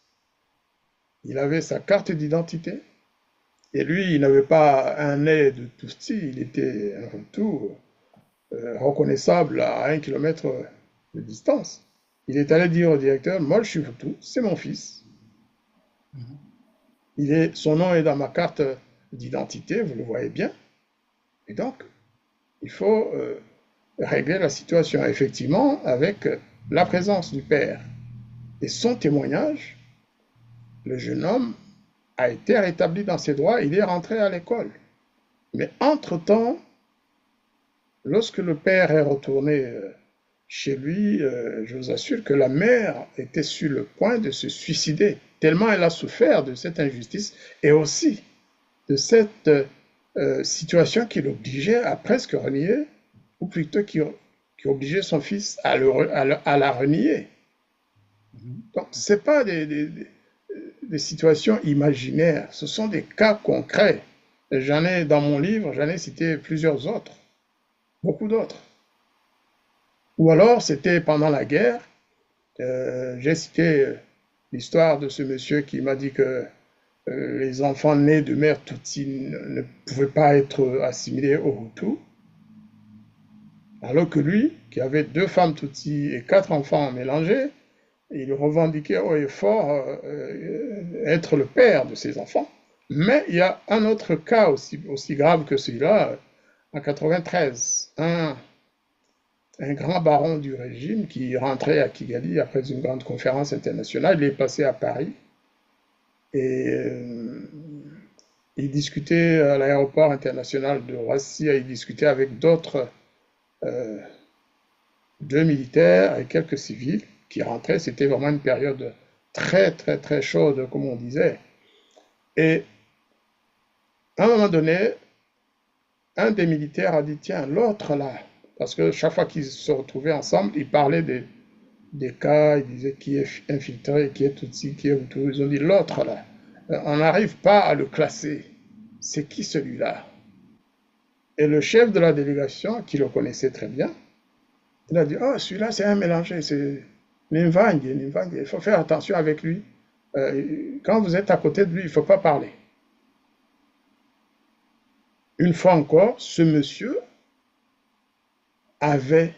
Il avait sa carte d'identité. Et lui, il n'avait pas un nez de Tutsi, il était un Hutu reconnaissable à 1 kilomètre de distance. Il est allé dire au directeur, moi je suis Hutu, c'est mon fils. Son nom est dans ma carte d'identité, vous le voyez bien. Et donc, il faut régler la situation, effectivement, avec la présence du père et son témoignage. Le jeune homme a été rétabli dans ses droits, il est rentré à l'école. Mais entre-temps, lorsque le père est retourné chez lui, je vous assure que la mère était sur le point de se suicider, tellement elle a souffert de cette injustice et aussi de cette situation qui l'obligeait à presque renier, ou plutôt qui obligeait son fils à la renier. Donc, ce n'est pas des situations imaginaires, ce sont des cas concrets. Dans mon livre, j'en ai cité plusieurs autres, beaucoup d'autres. Ou alors, c'était pendant la guerre, j'ai cité l'histoire de ce monsieur qui m'a dit que les enfants nés de mère Tutsi ne pouvaient pas être assimilés aux Hutus, alors que lui, qui avait 2 femmes Tutsi et 4 enfants mélangés, il revendiquait haut et fort être le père de ses enfants. Mais il y a un autre cas aussi grave que celui-là, en 93. Un grand baron du régime qui rentrait à Kigali après une grande conférence internationale, il est passé à Paris et il discutait à l'aéroport international de Roissy, il discutait avec d'autres 2 militaires et quelques civils qui rentraient. C'était vraiment une période très, très, très chaude, comme on disait. Et à un moment donné, un des militaires a dit, tiens, l'autre là, parce que chaque fois qu'ils se retrouvaient ensemble, ils parlaient des cas, ils disaient qui est infiltré, qui est Tutsi, qui est Hutu. Ils ont dit, l'autre là, on n'arrive pas à le classer. C'est qui celui-là? Et le chef de la délégation, qui le connaissait très bien, il a dit, oh, celui-là, c'est un mélangé, c'est Nimvangue, il faut faire attention avec lui. Quand vous êtes à côté de lui, il ne faut pas parler. Une fois encore, ce monsieur avait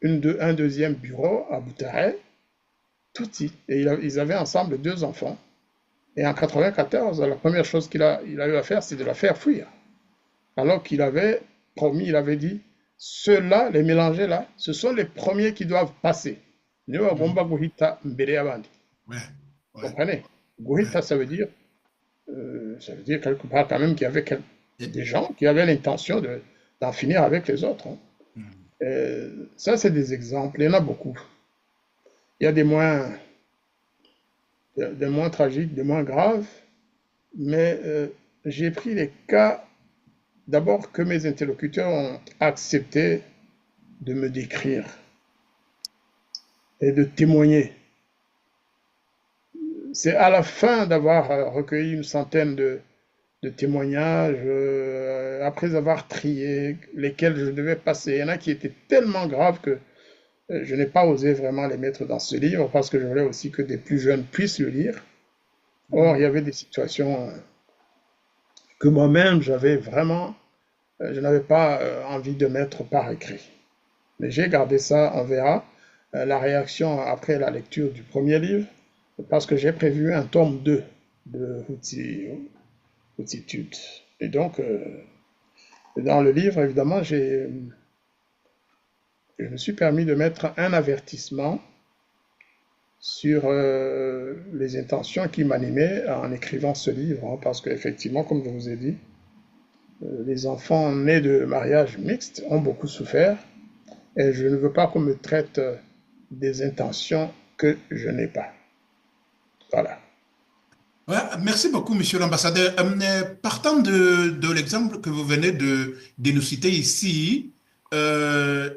un deuxième bureau à Boutaré, Tutsi, et ils avaient ensemble 2 enfants. Et en 1994, la première chose qu'il a eu à faire, c'est de la faire fuir. Alors qu'il avait promis, il avait dit, ceux-là, les mélangés là, ce sont les premiers qui doivent passer. Vous comprenez? Guhita, ça veut dire quelque part quand même qu'il y avait des gens qui avaient l'intention d'en finir avec les autres. Ça, c'est des exemples. Il y en a beaucoup. Il y a des moins tragiques, des moins graves, mais j'ai pris les cas d'abord que mes interlocuteurs ont accepté de me décrire et de témoigner. C'est à la fin d'avoir recueilli une centaine de témoignages, après avoir trié lesquels je devais passer. Il y en a qui étaient tellement graves que je n'ai pas osé vraiment les mettre dans ce livre parce que je voulais aussi que des plus jeunes puissent le lire. Or, il y avait des situations que moi-même, je n'avais pas envie de mettre par écrit. Mais j'ai gardé ça, on verra la réaction après la lecture du premier livre, parce que j'ai prévu un tome 2 de Hutitude. Et donc, dans le livre, évidemment, je me suis permis de mettre un avertissement sur les intentions qui m'animaient en écrivant ce livre, hein, parce qu'effectivement, comme je vous ai dit, les enfants nés de mariage mixte ont beaucoup souffert et je ne veux pas qu'on me traite des intentions que je n'ai pas. Voilà. Ouais, merci beaucoup, monsieur l'ambassadeur. Partant de l'exemple que vous venez de nous citer ici, euh,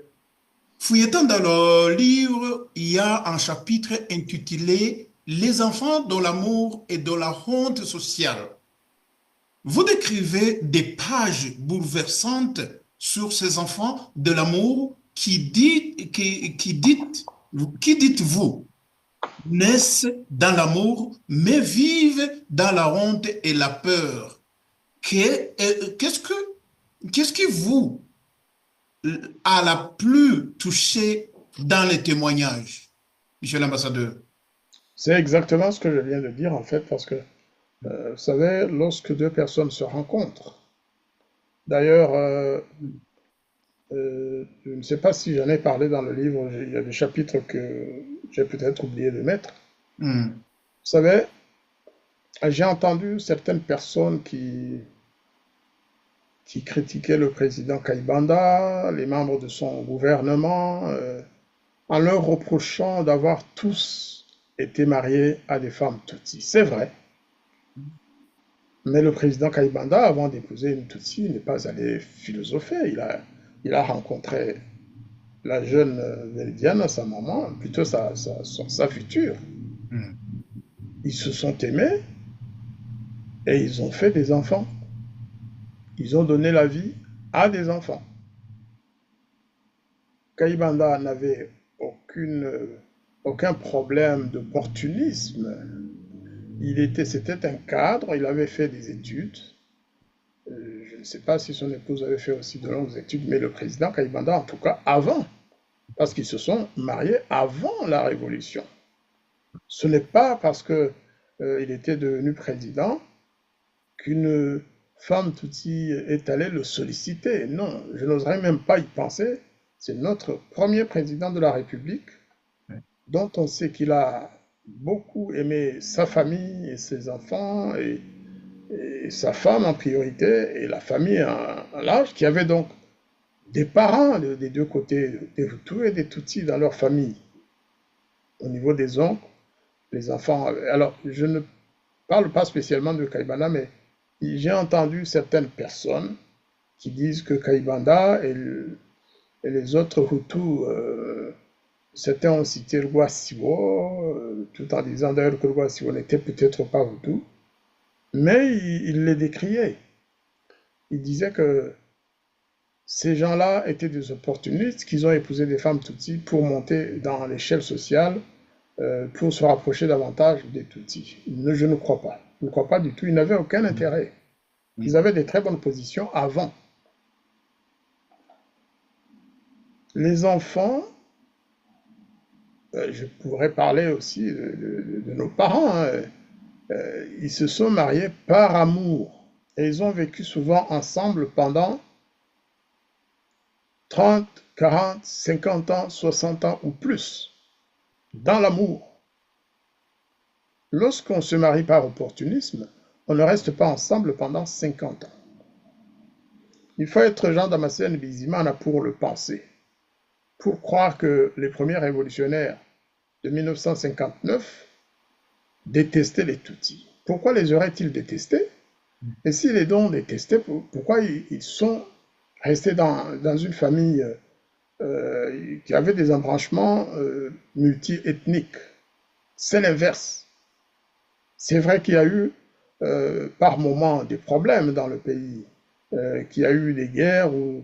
fouillant dans le livre, il y a un chapitre intitulé Les enfants de l'amour et de la honte sociale. Vous décrivez des pages bouleversantes sur ces enfants de l'amour qui dites-vous, naissent dans l'amour, mais vivent dans la honte et la peur. Qu'est-ce qui vous a la plus touché dans les témoignages, monsieur l'ambassadeur? C'est exactement ce que je viens de dire en fait, parce que, vous savez, lorsque deux personnes se rencontrent, d'ailleurs, je ne sais pas si j'en ai parlé dans le livre, il y a des chapitres que j'ai peut-être oublié de mettre. Hmm. Vous savez, j'ai entendu certaines personnes qui critiquaient le président Kayibanda, les membres de son gouvernement, en leur reprochant d'avoir tous été mariés à des femmes Tutsis. C'est vrai, mais le président Kayibanda, avant d'épouser une Tutsi, n'est pas allé philosopher. Il a rencontré la jeune Veridiane, sa maman, plutôt sa future. Hmm. Ils se sont aimés et ils ont fait des enfants. Ils ont donné la vie à des enfants. Kayibanda n'avait aucun problème d'opportunisme. C'était un cadre, il avait fait des études. Je ne sais pas si son épouse avait fait aussi de longues études, mais le président Kayibanda, en tout cas, avant, parce qu'ils se sont mariés avant la Révolution. Ce n'est pas parce que il était devenu président qu'une femme Tutsi est allée le solliciter. Non, je n'oserais même pas y penser. C'est notre premier président de la République, dont on sait qu'il a beaucoup aimé sa famille et ses enfants et sa femme en priorité et la famille en large, qui avait donc des parents des deux côtés, des Hutus et des Tutsis dans leur famille. Au niveau des oncles, les enfants. Alors, je ne parle pas spécialement de Kayibanda, mais j'ai entendu certaines personnes qui disent que Kayibanda et les autres Hutus, certains ont cité le Rwasibo, tout en disant d'ailleurs que le Rwasibo n'était peut-être pas Hutu, mais il les décriait. Il disait que ces gens-là étaient des opportunistes, qu'ils ont épousé des femmes Tutsis pour monter dans l'échelle sociale, pour se rapprocher davantage des Tutsis. Je ne crois pas. Je ne crois pas du tout. Ils n'avaient aucun intérêt. Ils avaient des très bonnes positions avant. Les enfants, je pourrais parler aussi de nos parents, hein. Ils se sont mariés par amour et ils ont vécu souvent ensemble pendant 30, 40, 50 ans, 60 ans ou plus, dans l'amour. Lorsqu'on se marie par opportunisme, on ne reste pas ensemble pendant 50 ans. Il faut être Jean Damascène Bizimana pour le penser, pour croire que les premiers révolutionnaires de 1959 détestaient les Tutsis. Pourquoi les auraient-ils détestés? Et s'ils les ont détestés, pourquoi ils sont restés dans une famille qui avait des embranchements multi-ethniques? C'est l'inverse. C'est vrai qu'il y a eu par moments des problèmes dans le pays, qu'il y a eu des guerres ou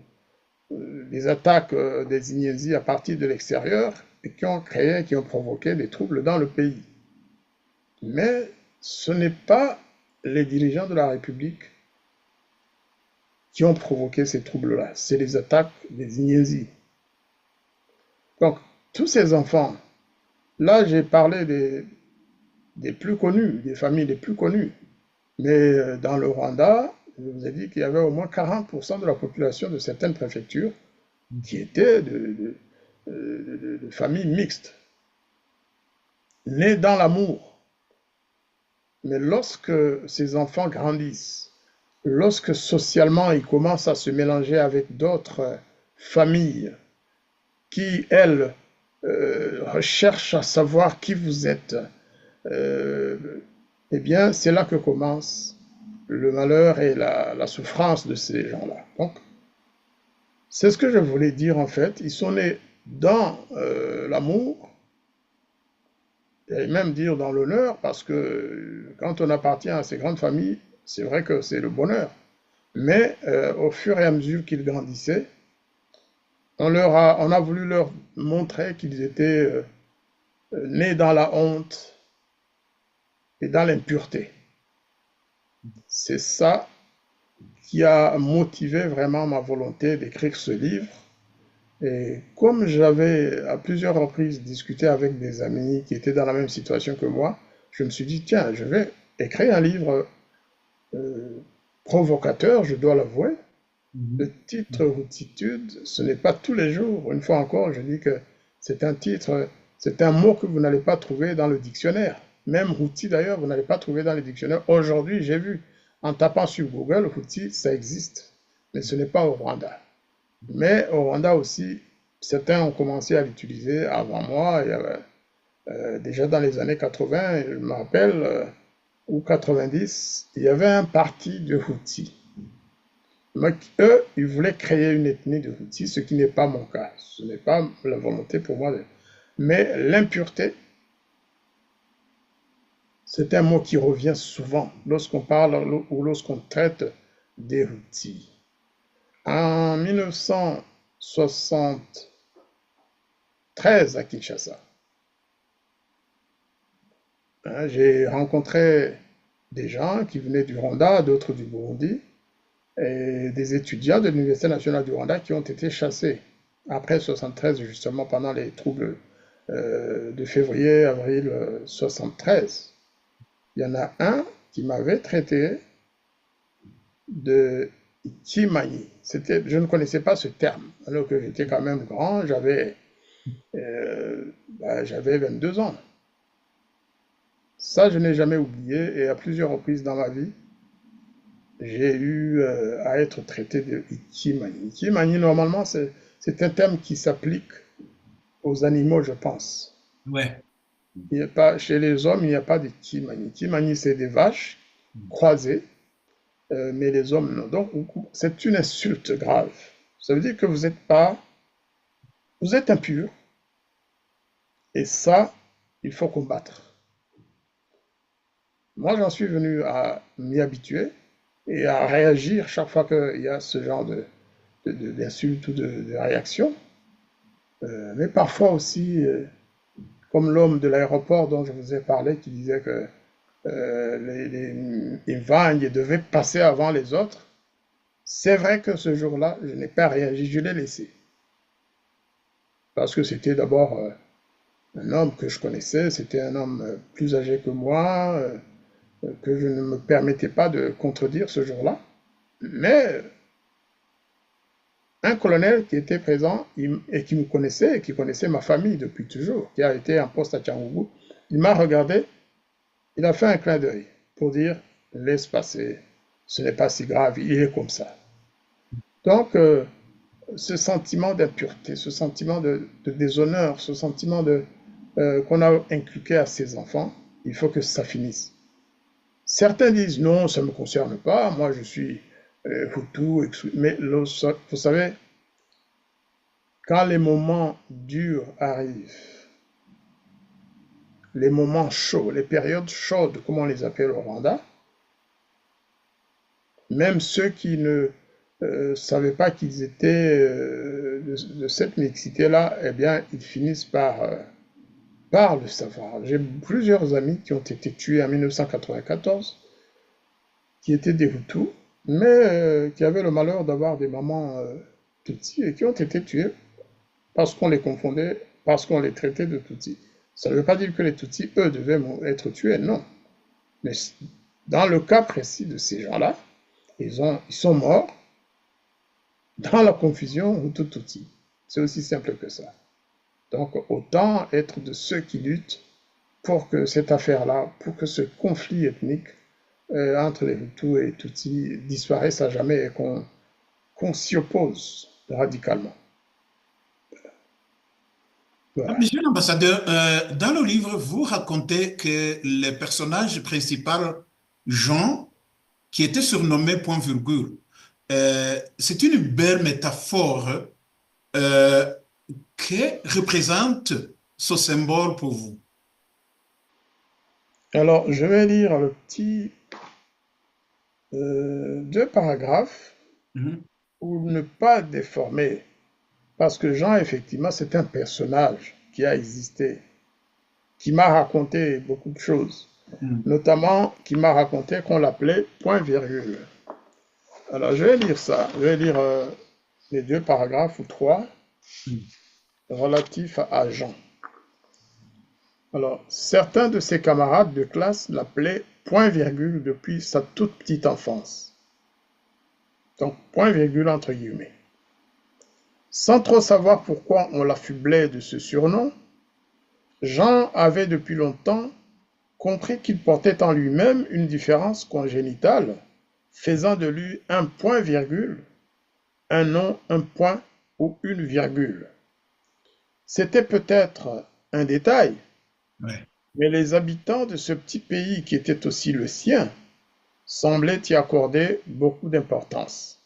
des attaques des Ignésis à partir de l'extérieur et qui ont provoqué des troubles dans le pays. Mais ce n'est pas les dirigeants de la République qui ont provoqué ces troubles-là, c'est les attaques des Ignésis. Donc, tous ces enfants, là j'ai parlé des plus connus, des familles les plus connues, mais dans le Rwanda, je vous ai dit qu'il y avait au moins 40% de la population de certaines préfectures qui étaient de familles mixtes, nées dans l'amour. Mais lorsque ces enfants grandissent, lorsque socialement ils commencent à se mélanger avec d'autres familles qui, elles, recherchent à savoir qui vous êtes, eh bien, c'est là que commence le malheur et la souffrance de ces gens-là. Donc, c'est ce que je voulais dire en fait. Ils sont nés dans l'amour, et même dire dans l'honneur, parce que quand on appartient à ces grandes familles, c'est vrai que c'est le bonheur. Mais au fur et à mesure qu'ils grandissaient, on a voulu leur montrer qu'ils étaient nés dans la honte et dans l'impureté. C'est ça qui a motivé vraiment ma volonté d'écrire ce livre Et comme j'avais à plusieurs reprises discuté avec des amis qui étaient dans la même situation que moi, je me suis dit, tiens, je vais écrire un livre euh, provocateur, je dois l'avouer. Le Mhm. titre routitude, ce n'est pas tous les jours. Une fois encore, je dis que c'est un titre, c'est un mot que vous n'allez pas trouver dans le dictionnaire. Même routine d'ailleurs, vous n'allez pas trouver dans le dictionnaire. Aujourd'hui, j'ai vu, en tapant sur Google, routine, ça existe. Mais ce n'est pas au Rwanda. Mais au Rwanda aussi, certains ont commencé à l'utiliser avant moi. Il y avait, déjà dans les années 80, je me rappelle, ou 90, il y avait un parti de Houthi. Mais eux, ils voulaient créer une ethnie de Houthi, ce qui n'est pas mon cas. Ce n'est pas la volonté pour moi. Mais l'impureté, c'est un mot qui revient souvent lorsqu'on parle ou lorsqu'on traite des Houthis. En 1973 à Kinshasa, hein, j'ai rencontré des gens qui venaient du Rwanda, d'autres du Burundi, et des étudiants de l'Université nationale du Rwanda qui ont été chassés après 73, justement pendant les troubles de février-avril 73. Il y en a un qui m'avait traité de Kimani. Je ne connaissais pas ce terme, alors que j'étais quand même grand, j'avais 22 ans. Ça, je n'ai jamais oublié, et à plusieurs reprises dans ma vie, j'ai eu à être traité de Ikimani. Ikimani, normalement, c'est un terme qui s'applique aux animaux, je pense. Ouais. Il n'y a pas, chez les hommes, il n'y a pas de Ikimani. Ikimani, c'est des vaches croisées, mais les hommes non. Donc, c'est une insulte grave. Ça veut dire que vous êtes impur, et ça, il faut combattre. Moi, j'en suis venu à m'y habituer et à réagir chaque fois qu'il y a ce genre d'insultes ou de réactions. Mais parfois aussi, comme l'homme de l'aéroport dont je vous ai parlé, qui disait que les vagnes devaient passer avant les autres, c'est vrai que ce jour-là, je n'ai pas réagi, je l'ai laissé. Parce que c'était d'abord un homme que je connaissais, c'était un homme plus âgé que moi, que je ne me permettais pas de contredire ce jour-là. Mais un colonel qui était présent et qui me connaissait, et qui connaissait ma famille depuis toujours, qui a été en poste à Tchangougou, il m'a regardé, il a fait un clin d'œil pour dire laisse passer, ce n'est pas si grave, il est comme ça. Donc, ce sentiment d'impureté, ce sentiment de déshonneur, ce sentiment qu'on a inculqué à ses enfants, il faut que ça finisse. Certains disent non, ça ne me concerne pas, moi je suis Hutu, mais vous savez, quand les moments durs arrivent, les moments chauds, les périodes chaudes, comme on les appelle au Rwanda, même ceux qui ne savaient pas qu'ils étaient de cette mixité-là, eh bien, ils finissent par le savoir. J'ai plusieurs amis qui ont été tués en 1994, qui étaient des Hutus, mais qui avaient le malheur d'avoir des mamans Tutsis et qui ont été tués parce qu'on les confondait, parce qu'on les traitait de Tutsis. Ça ne veut pas dire que les Tutsis, eux, devaient être tués, non. Mais dans le cas précis de ces gens-là, ils sont morts dans la confusion Hutu-Tutsi. C'est aussi simple que ça. Donc autant être de ceux qui luttent pour que cette affaire-là, pour que ce conflit ethnique entre les Hutus et les Tutsis disparaisse à jamais et qu'on s'y oppose radicalement. Voilà. Monsieur l'ambassadeur, dans le livre, vous racontez que le personnage principal, Jean, qui était surnommé point virgule, c'est une belle métaphore. Euh, que représente ce symbole pour vous? Alors, je vais lire le petit deux paragraphes Mhm. pour ne pas déformer. Parce que Jean, effectivement, c'est un personnage qui a existé, qui m'a raconté beaucoup de choses, Mhm. notamment qui m'a raconté qu'on l'appelait point virgule. Alors, je vais lire ça. Je vais lire les deux paragraphes ou trois. Mm. relatif à Jean. Alors, certains de ses camarades de classe l'appelaient point-virgule depuis sa toute petite enfance. Donc, point-virgule entre guillemets. Sans trop savoir pourquoi on l'affublait de ce surnom, Jean avait depuis longtemps compris qu'il portait en lui-même une différence congénitale, faisant de lui un point-virgule, un nom, un point ou une virgule. C'était peut-être un détail, Ouais. mais les habitants de ce petit pays qui était aussi le sien semblaient y accorder beaucoup d'importance.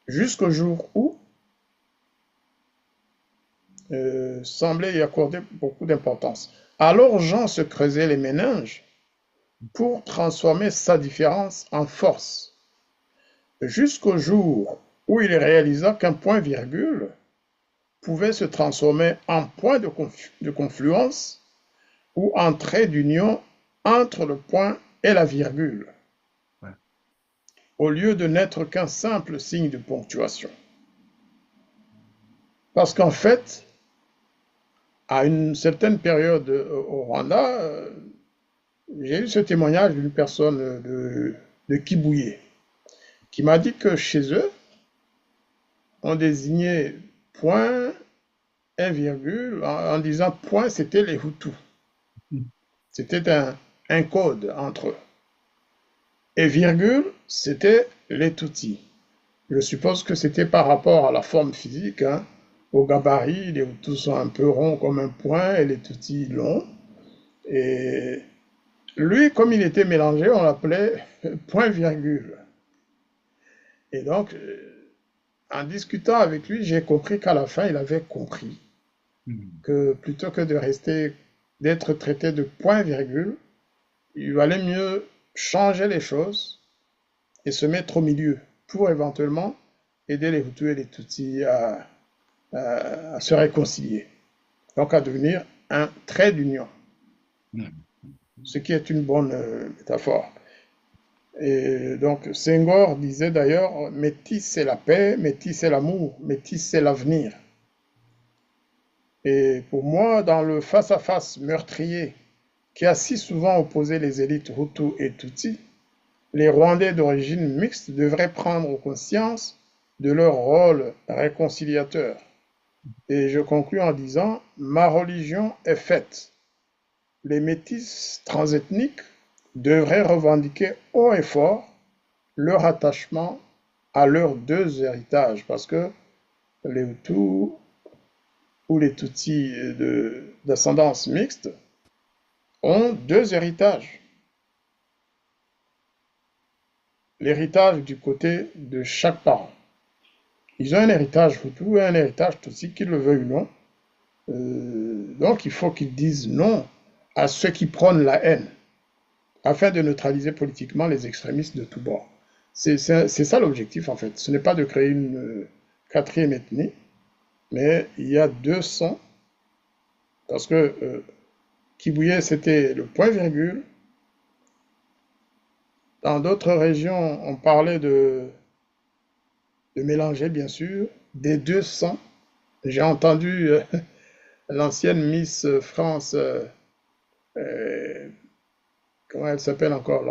Jusqu'au jour où semblaient y accorder beaucoup d'importance. Alors Jean se creusait les méninges pour transformer sa différence en force, jusqu'au jour où il réalisa qu'un point-virgule pouvait se transformer en point de confluence ou en trait d'union entre le point et la virgule, Ouais. au lieu de n'être qu'un simple signe de ponctuation. Parce qu'en fait, à une certaine période au Rwanda, j'ai eu ce témoignage d'une personne de Kibouye qui m'a dit que chez eux, on désignait point et virgule en disant point, c'était les Hutus. Mm. C'était un code entre eux. Et virgule, c'était les Tutsis. Je suppose que c'était par rapport à la forme physique, hein, au gabarit. Les Hutus sont un peu ronds comme un point et les Tutsis longs. Et lui, comme il était mélangé, on l'appelait point-virgule. Et donc, en discutant avec lui, j'ai compris qu'à la fin, il avait compris Mm. que plutôt que de rester, d'être traité de point-virgule, il valait mieux changer les choses et se mettre au milieu pour éventuellement aider les Hutus et les Tutsis à se réconcilier. Donc à devenir un trait d'union, Mm. ce qui est une bonne métaphore. Et donc Senghor disait d'ailleurs, métis c'est la paix, métis c'est l'amour, métis c'est l'avenir. Et pour moi, dans le face-à-face meurtrier qui a si souvent opposé les élites Hutu et Tutsi, les Rwandais d'origine mixte devraient prendre conscience de leur rôle réconciliateur. Et je conclus en disant, ma religion est faite. Les métis transethniques devraient revendiquer haut et fort leur attachement à leurs deux héritages, parce que les Hutus ou les Tutsis d'ascendance mixte ont deux héritages. L'héritage du côté de chaque parent. Ils ont un héritage Hutu et un héritage Tutsi, qu'ils le veuillent ou non. Donc il faut qu'ils disent non à ceux qui prônent la haine, afin de neutraliser politiquement les extrémistes de tous bords. C'est ça l'objectif en fait. Ce n'est pas de créer une quatrième ethnie, mais il y a deux sons, parce que Kibouye c'était le point-virgule. Dans d'autres régions, on parlait de mélanger bien sûr des deux sangs. J'ai entendu l'ancienne Miss France, comment elle s'appelle encore,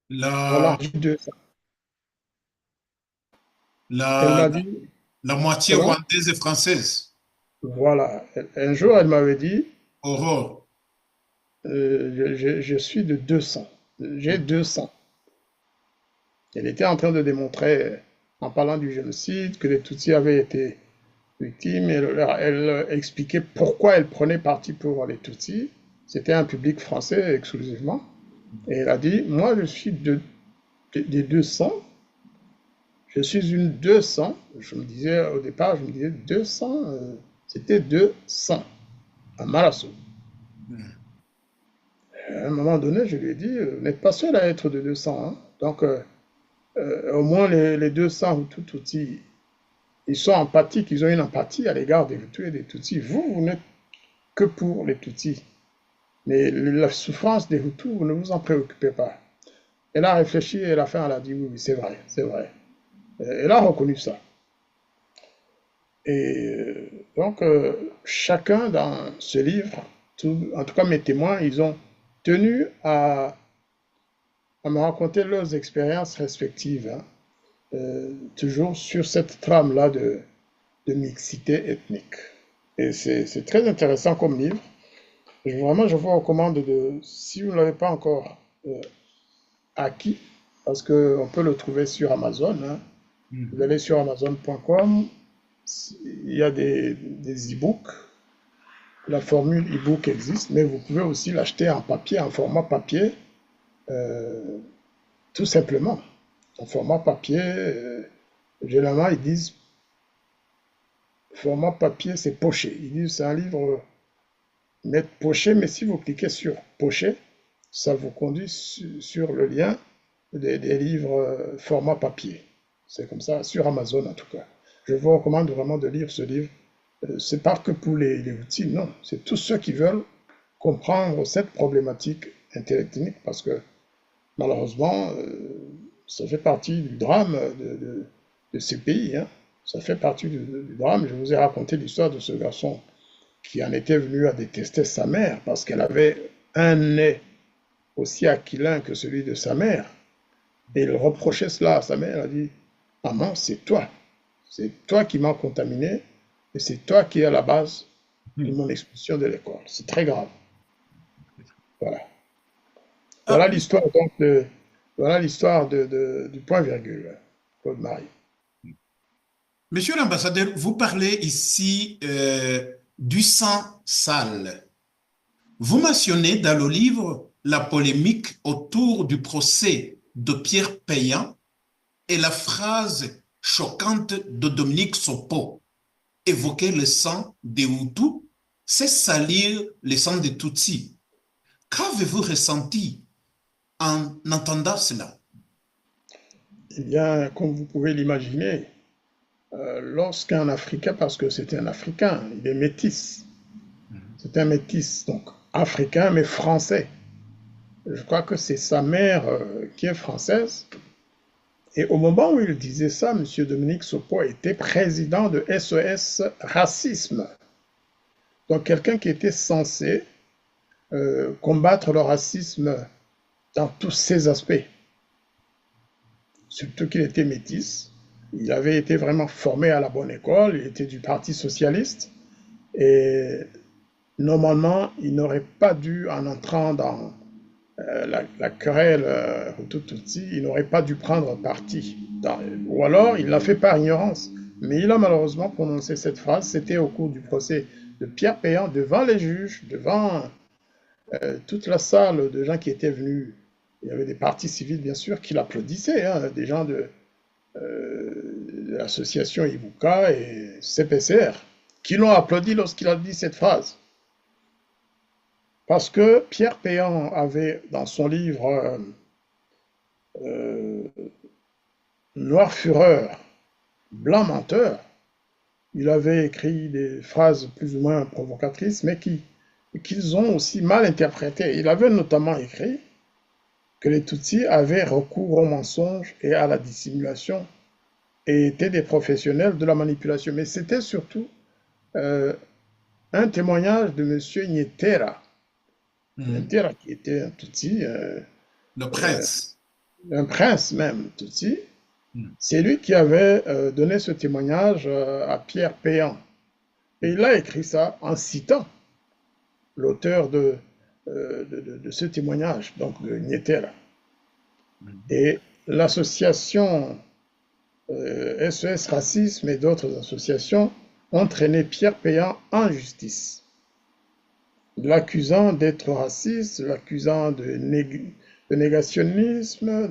La, Roland deux sangs. Elle la, m'a la, dit, la moitié comment? rwandaise et française. Voilà. Un jour, elle m'avait dit, Aurore. je suis de 200. J'ai 200. Elle était en train de démontrer, en parlant du génocide, que les Tutsis avaient été victimes. Elle expliquait pourquoi elle prenait parti pour les Tutsis. C'était un public français exclusivement. Et elle a dit, moi je suis des 200, je suis une 200. Je me disais au départ, je me disais 200, c'était 200 à Malasso. Mm. À un moment donné, je lui ai dit, vous n'êtes pas seul à être de 200. Hein. Donc, au moins les 200 Hutus Tutsis, ils sont empathiques, ils ont une empathie à l'égard des Hutus et des Tutsis. Vous n'êtes que pour les Tutsis. Mais la souffrance des Hutus, vous ne vous en préoccupez pas. Elle a réfléchi et à la fin, elle a dit oui, oui, c'est vrai, c'est vrai. Elle a reconnu ça. Et donc, chacun dans ce livre, en tout cas mes témoins, ils ont tenu à me raconter leurs expériences respectives, hein, toujours sur cette trame-là de mixité ethnique. Et c'est très intéressant comme livre. Vraiment, je vous recommande si vous ne l'avez pas encore acquis, parce qu'on peut le trouver sur Amazon, hein. Vous Mhm. allez sur amazon.com, il y a des e-books. La formule e-book existe, mais vous pouvez aussi l'acheter en papier, en format papier, euh, tout simplement. En format papier, généralement, ils disent format papier, c'est poché. Ils disent c'est un livre net poché, mais si vous cliquez sur poché, ça vous conduit sur le lien des livres format papier. C'est comme ça, sur Amazon en tout cas. Je vous recommande vraiment de lire ce livre. C'est pas que pour les outils, non. C'est tous ceux qui veulent comprendre cette problématique intellectuelle, parce que malheureusement, ça fait partie du drame de ces pays, hein. Ça fait partie du drame. Je vous ai raconté l'histoire de ce garçon qui en était venu à détester sa mère parce qu'elle avait un nez aussi aquilin que celui de sa mère. Et il reprochait cela à sa mère. Elle a dit, maman, c'est toi. C'est toi qui m'as contaminé et c'est toi qui es à la base de Mhm. mon expulsion de l'école. C'est très grave. Voilà. Ah, Voilà l'histoire donc voilà l'histoire du point virgule, Claude Marie. Monsieur l'ambassadeur, vous parlez ici du sang sale. Vous mentionnez dans le livre la polémique autour du procès de Pierre Payan et la phrase choquante de Dominique Sopo. Évoquer le sang des Hutus, c'est salir le sang des Tutsis. Qu'avez-vous ressenti en entendant cela? Eh bien, comme vous pouvez l'imaginer, lorsqu'un Africain, parce que c'était un Africain, il est métis, c'est un métis, donc africain mais français. Je crois que c'est sa mère qui est française. Et au moment où il disait ça, M. Dominique Sopo était président de SOS Racisme. Donc quelqu'un qui était censé combattre le racisme dans tous ses aspects. Surtout qu'il était métis. Il avait été vraiment formé à la bonne école, il était du Parti socialiste. Et normalement, il n'aurait pas dû, en entrant dans la querelle Hutu-Tutsi, il n'aurait pas dû prendre parti. Ou alors, il l'a fait par ignorance. Mais il a malheureusement prononcé cette phrase. C'était au cours du procès de Pierre Péan devant les juges, devant toute la salle de gens qui étaient venus. Il y avait des partis civils, bien sûr, qui l'applaudissaient, hein, des gens de l'association Ibuka et CPCR, qui l'ont applaudi lorsqu'il a dit cette phrase. Parce que Pierre Péan avait, dans son livre euh, Noir Fureur, Blanc Menteur, il avait écrit des phrases plus ou moins provocatrices, mais qu'ils ont aussi mal interprétées. Il avait notamment écrit que les Tutsis avaient recours au mensonge et à la dissimulation et étaient des professionnels de la manipulation. Mais c'était surtout euh, un témoignage de M. Nietera, Mhm. Nietera qui était un Tutsi, Le prince. un prince même Tutsi. Mhm. C'est lui qui avait donné ce témoignage à Pierre Péan. Et il a écrit ça en citant l'auteur de ce témoignage, donc de Nietera. Mhm. Et l'association SOS Racisme et d'autres associations ont traîné Pierre Péan en justice, l'accusant d'être raciste, l'accusant de négationnisme,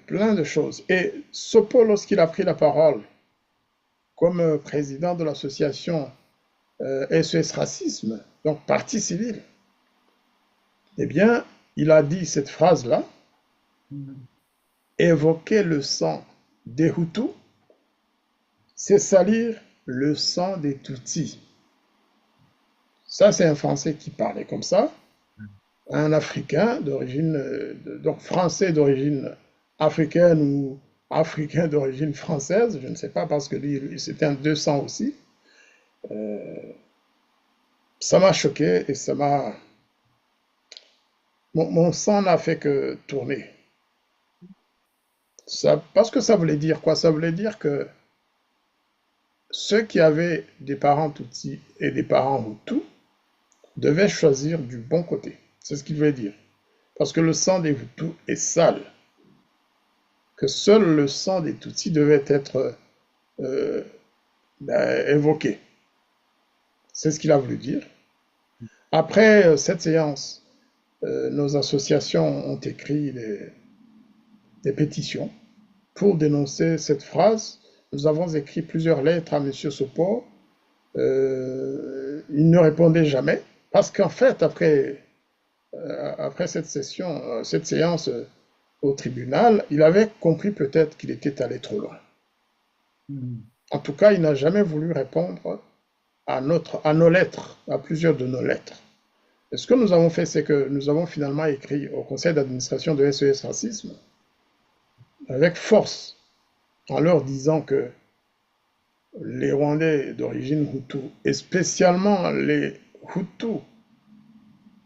plein de choses. Et Sopo, lorsqu'il a pris la parole comme président de l'association SOS Racisme, donc partie civile, eh bien, il a dit cette phrase-là, Mhm. évoquer le sang des Hutus, c'est salir le sang des Tutsis. Ça, c'est un Français qui parlait comme ça. un Africain d'origine, donc français d'origine africaine ou africain d'origine française, je ne sais pas, parce que lui, c'était un 200 aussi. Ça m'a choqué et ça m'a. Mon sang n'a fait que tourner. Ça, parce que ça voulait dire quoi? Ça voulait dire que ceux qui avaient des parents Tutsis et des parents Hutus devaient choisir du bon côté. C'est ce qu'il voulait dire. Parce que le sang des Hutus est sale. Que seul le sang des Tutsis devait être euh, évoqué. C'est ce qu'il a voulu dire. Après cette séance, nos associations ont écrit des pétitions pour dénoncer cette phrase. Nous avons écrit plusieurs lettres à M. Sopor. Il ne répondait jamais parce qu'en fait, après cette séance au tribunal, il avait compris peut-être qu'il était allé trop loin. En tout cas, il n'a jamais voulu répondre à nos lettres, à plusieurs de nos lettres. Et ce que nous avons fait, c'est que nous avons finalement écrit au conseil d'administration de SES Racisme avec force, en leur disant que les Rwandais d'origine Hutu, et spécialement les Hutus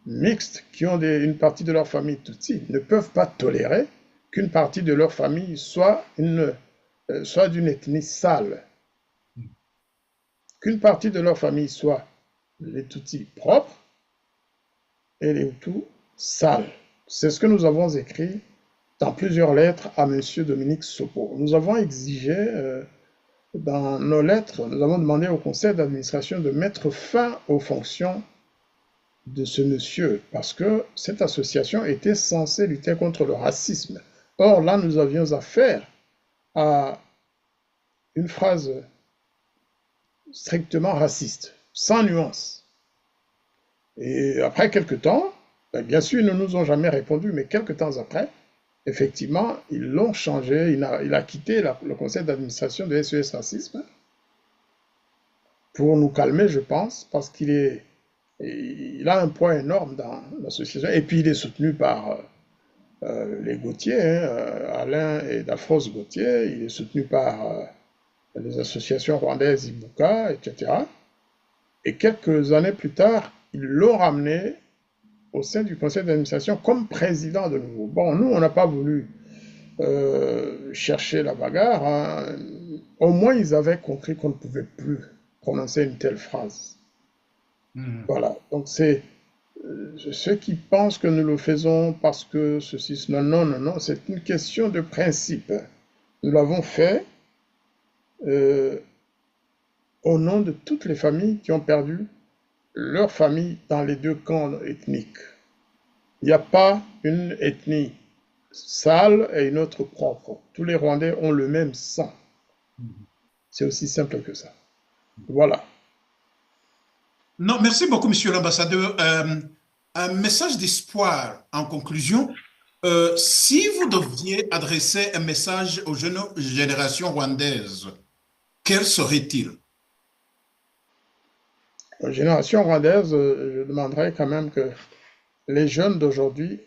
mixtes qui ont une partie de leur famille Tutsi, ne peuvent pas tolérer qu'une partie de leur famille soit d'une ethnie sale, qu'une partie de leur famille soit les Tutsis propres et les Hutus sales. C'est ce que nous avons écrit dans plusieurs lettres à M. Dominique Sopor. Nous avons exigé, dans nos lettres, nous avons demandé au conseil d'administration de mettre fin aux fonctions de ce monsieur, parce que cette association était censée lutter contre le racisme. Or, là, nous avions affaire à une phrase strictement raciste, sans nuance. Et après quelque temps, bien sûr, ils ne nous ont jamais répondu, mais quelques temps après, effectivement, ils l'ont changé. Il a quitté le conseil d'administration de SES Racisme pour nous calmer, je pense, parce qu'il a un poids énorme dans l'association. Et puis, il est soutenu par les Gauthier, Alain et Dafros Gauthier. Il est soutenu par les associations rwandaises Ibuka, etc. Et quelques années plus tard, ils l'ont ramené au sein du conseil d'administration comme président de nouveau. Bon, nous, on n'a pas voulu chercher la bagarre. Hein. Au moins, ils avaient compris qu'on ne pouvait plus prononcer une telle phrase. Voilà. Donc, c'est ceux qui pensent que nous le faisons parce que ceci, non, non, non, non. C'est une question de principe. Nous l'avons fait au nom de toutes les familles qui ont perdu leur famille dans les deux camps ethniques. Il n'y a pas une ethnie sale et une autre propre. Tous les Rwandais ont le même sang. C'est aussi simple que ça. Voilà. Non, merci beaucoup, monsieur l'ambassadeur. Un message d'espoir en conclusion. Si vous deviez adresser un message aux jeunes générations rwandaises, quel serait-il? Aux générations rwandaises, je demanderais quand même que les jeunes d'aujourd'hui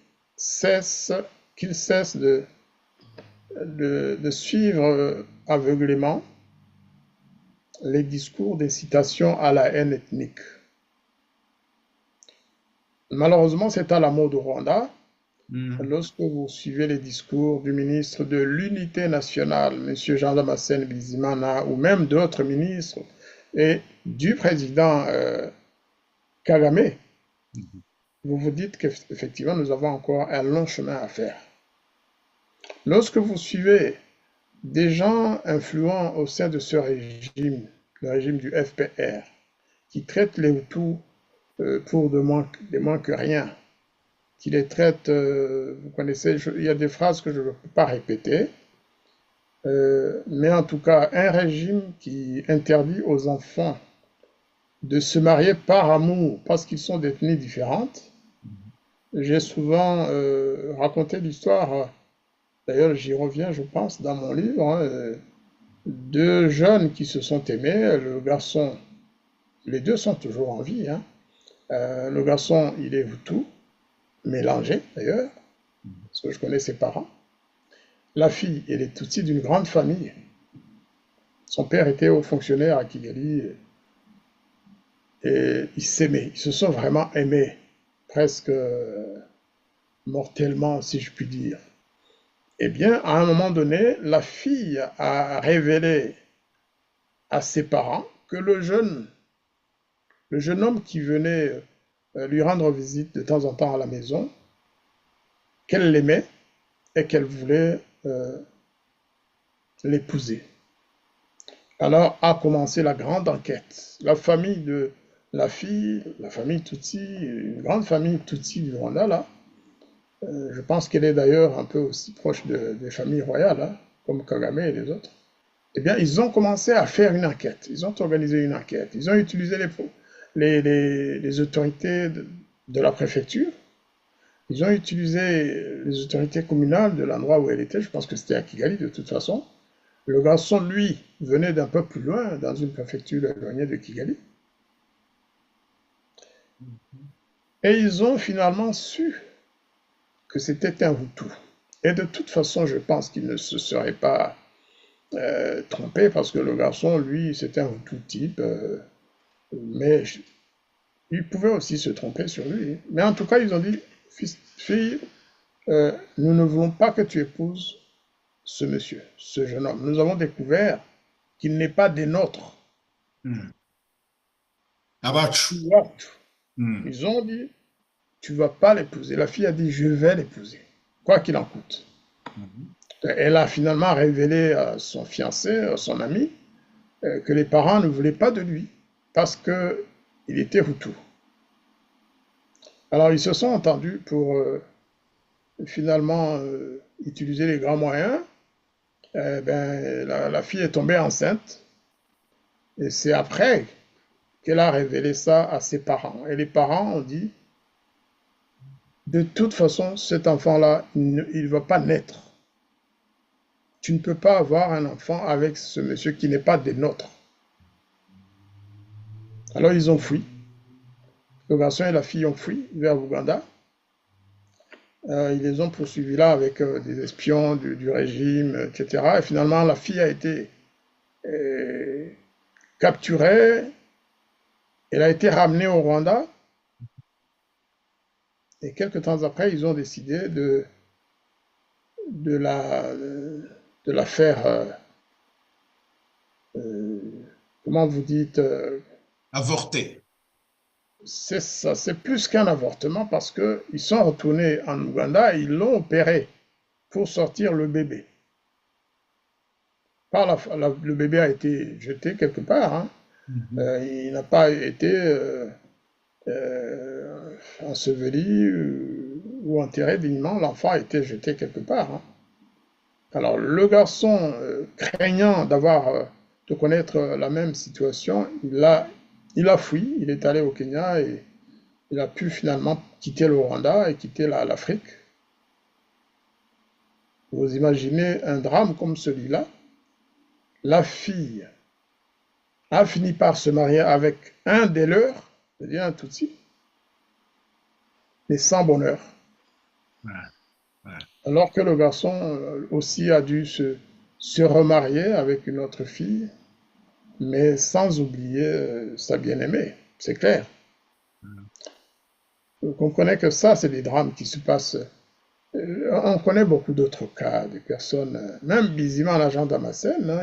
qu'ils cessent de suivre aveuglément les discours d'incitation à la haine ethnique. Malheureusement, c'est à la mode au Rwanda. Lorsque vous suivez les discours du ministre de l'Unité nationale, M. Jean-Damascène Bizimana, ou même d'autres ministres, et du président Kagame, vous vous dites qu'effectivement, nous avons encore un long chemin à faire. Lorsque vous suivez des gens influents au sein de ce régime, le régime du FPR, qui traitent les Hutus pour des moins que rien, qui les traitent, vous connaissez, il y a des phrases que je ne peux pas répéter, mais en tout cas, un régime qui interdit aux enfants de se marier par amour, parce qu'ils sont d'ethnies différentes. J'ai souvent raconté l'histoire, d'ailleurs j'y reviens je pense dans mon livre, hein, deux jeunes qui se sont aimés, le garçon, les deux sont toujours en vie, hein. Le garçon il est Hutu, mélangés d'ailleurs, parce que je connais ses parents. La fille, elle est Tutsi d'une grande famille. Son père était haut fonctionnaire à Kigali et ils s'aimaient. Ils se sont vraiment aimés, presque mortellement, si je puis dire. Eh bien, à un moment donné, la fille a révélé à ses parents que le jeune homme qui venait lui rendre visite de temps en temps à la maison, qu'elle l'aimait et qu'elle voulait l'épouser. Alors a commencé la grande enquête. La famille de la fille, la famille Tutsi, une grande famille Tutsi du Rwanda, là, je pense qu'elle est d'ailleurs un peu aussi proche des familles royales, hein, comme Kagame et les autres. Eh bien, ils ont commencé à faire une enquête. Ils ont organisé une enquête. Ils ont utilisé les autorités de la préfecture. Ils ont utilisé les autorités communales de l'endroit où elle était. Je pense que c'était à Kigali de toute façon. Le garçon, lui, venait d'un peu plus loin, dans une préfecture éloignée de Kigali. Et ils ont finalement su que c'était un Hutu. Et de toute façon, je pense qu'il ne se serait pas trompé parce que le garçon, lui, c'était un Hutu type. Mais il pouvait aussi se tromper sur lui. Mais en tout cas, ils ont dit, fille, nous ne voulons pas que tu épouses ce monsieur, ce jeune homme. Nous avons découvert qu'il n'est pas des nôtres. Abachu. Ils ont dit, tu ne vas pas l'épouser. La fille a dit, je vais l'épouser, quoi qu'il en coûte. Elle a finalement révélé à son fiancé, à son ami, que les parents ne voulaient pas de lui parce qu'il était Hutu. Alors ils se sont entendus pour finalement utiliser les grands moyens. La fille est tombée enceinte et c'est après qu'elle a révélé ça à ses parents. Et les parents ont dit, de toute façon, cet enfant-là, il ne va pas naître. Tu ne peux pas avoir un enfant avec ce monsieur qui n'est pas des nôtres. Alors ils ont fui. Le garçon et la fille ont fui vers Ouganda. Ils les ont poursuivis là avec des espions du régime, etc. Et finalement, la fille a été capturée. Elle a été ramenée au Rwanda. Et quelques temps après, ils ont décidé de la faire, comment vous dites, Avorté. c'est ça, c'est plus qu'un avortement parce qu'ils sont retournés en Ouganda et ils l'ont opéré pour sortir le bébé. Le bébé a été jeté quelque part, hein. Il n'a pas été enseveli ou enterré dignement, l'enfant a été jeté quelque part, hein. Alors le garçon, craignant de connaître la même situation, il a fui, il est allé au Kenya et il a pu finalement quitter le Rwanda et quitter l'Afrique. Vous imaginez un drame comme celui-là, la fille a fini par se marier avec un des leurs, c'est-à-dire un Tutsi, mais sans bonheur. Alors que le garçon aussi a dû se remarier avec une autre fille, mais sans oublier sa bien-aimée, c'est clair. Vous comprenez que ça, c'est des drames qui se passent. On connaît beaucoup d'autres cas, des personnes, même Bizima, l'agent Damascène, hein,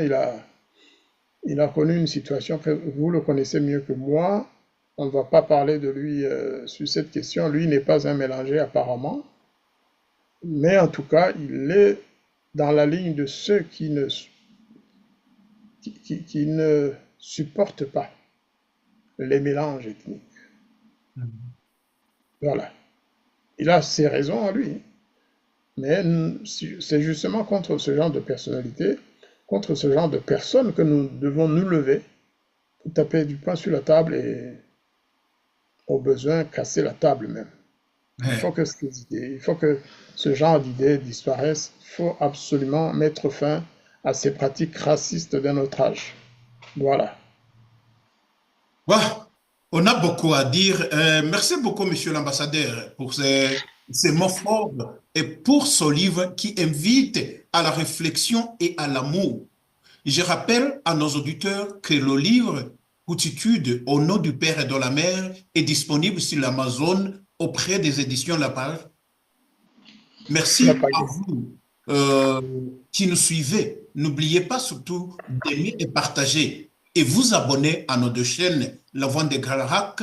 il a connu une situation que vous le connaissez mieux que moi. On ne va pas parler de lui sur cette question. Lui n'est pas un mélangé apparemment. Mais en tout cas, il est dans la ligne de ceux qui ne supportent pas les mélanges ethniques. Voilà. Il a ses raisons à lui. Mais c'est justement contre ce genre de personnalité, contre ce genre de personnes que nous devons nous lever pour taper du poing sur la table et, au besoin, casser la table même. Il faut que ce genre d'idées disparaissent. Il faut absolument mettre fin à ces pratiques racistes d'un autre âge. Voilà. Wow. On a beaucoup à dire. Merci beaucoup, monsieur l'ambassadeur, pour ces ces mots forts et pour ce livre qui invite à la réflexion et à l'amour. Je rappelle à nos auditeurs que le livre Outitude au nom du Père et de la Mère est disponible sur l'Amazon auprès des éditions La Page. La Merci à pagaie. vous qui nous suivez. N'oubliez pas surtout d'aimer et partager et vous abonner à nos deux chaînes, La Voix des Gararak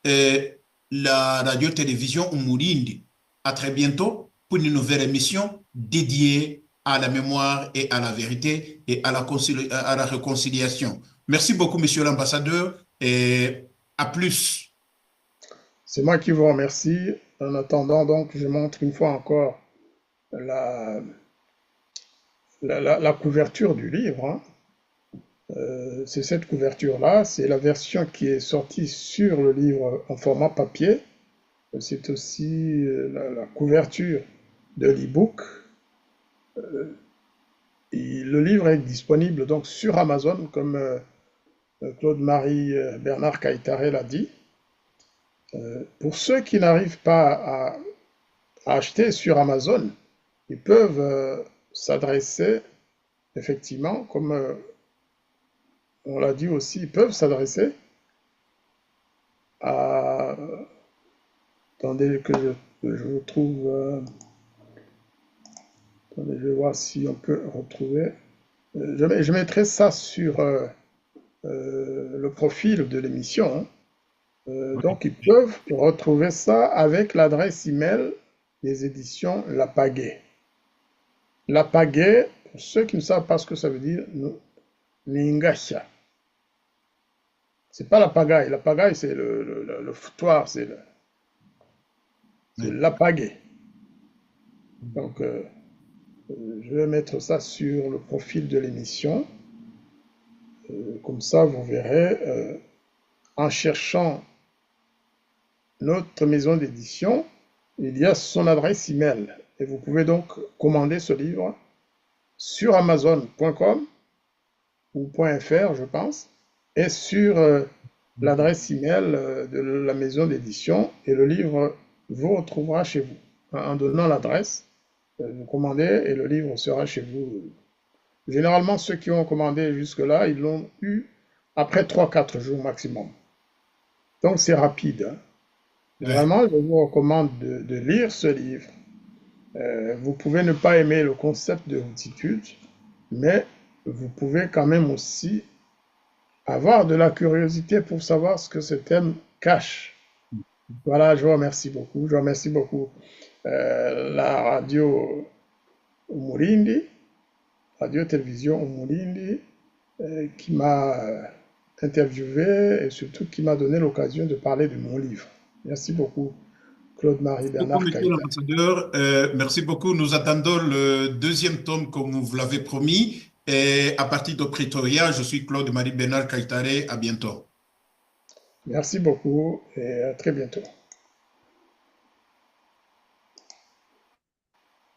et la radio-télévision Umurindi. À très bientôt pour une nouvelle émission dédiée à la mémoire et à la vérité et à à la réconciliation. Merci beaucoup, monsieur l'ambassadeur, et à plus. C'est moi qui vous remercie. En attendant, donc, je montre une fois encore la, la couverture du livre, hein. C'est cette couverture-là, c'est la version qui est sortie sur le livre en format papier. C'est aussi la couverture de l'e-book. Le livre est disponible donc sur Amazon, comme Claude-Marie Bernard Caïtaré l'a dit. Pour ceux qui n'arrivent pas à acheter sur Amazon, ils peuvent s'adresser, effectivement, comme on l'a dit aussi, ils peuvent s'adresser à... Attendez que je vous trouve... attendez, je vais voir si on peut retrouver... je mettrai ça sur le profil de l'émission, hein. Donc, ils peuvent retrouver ça avec l'adresse email des éditions La Pagaie. La Pagaie, pour ceux qui ne savent pas ce que ça veut dire, Ningasha. C'est pas la pagaille. La pagaille, c'est le foutoir, c'est la pagaie. Donc, je vais mettre ça sur le profil de l'émission. Comme ça, vous verrez, en cherchant notre maison d'édition, il y a son adresse email. Et vous pouvez donc commander ce livre sur amazon.com ou .fr, je pense, et sur l'adresse email de la maison d'édition. Et le livre vous retrouvera chez vous. En donnant l'adresse, vous commandez et le livre sera chez vous. Généralement, ceux qui ont commandé jusque-là, ils l'ont eu après 3-4 jours maximum. Donc, c'est rapide, hein. Vraiment, je vous recommande de lire ce livre. Vous pouvez ne pas aimer le concept de Outitude, mais vous pouvez quand même aussi avoir de la curiosité pour savoir ce que ce thème cache. Voilà, je vous remercie beaucoup. Je remercie beaucoup la radio Umurindi, radio-télévision Umurindi, qui m'a interviewé et surtout qui m'a donné l'occasion de parler de mon livre. Merci beaucoup, Claude-Marie Beaucoup, Bernard monsieur Caïta. l'ambassadeur. Merci beaucoup. Nous attendons le deuxième tome comme vous l'avez promis. Et à partir de Pretoria, je suis Claude-Marie Bernard Caïtaré. À bientôt. Merci beaucoup et à très bientôt.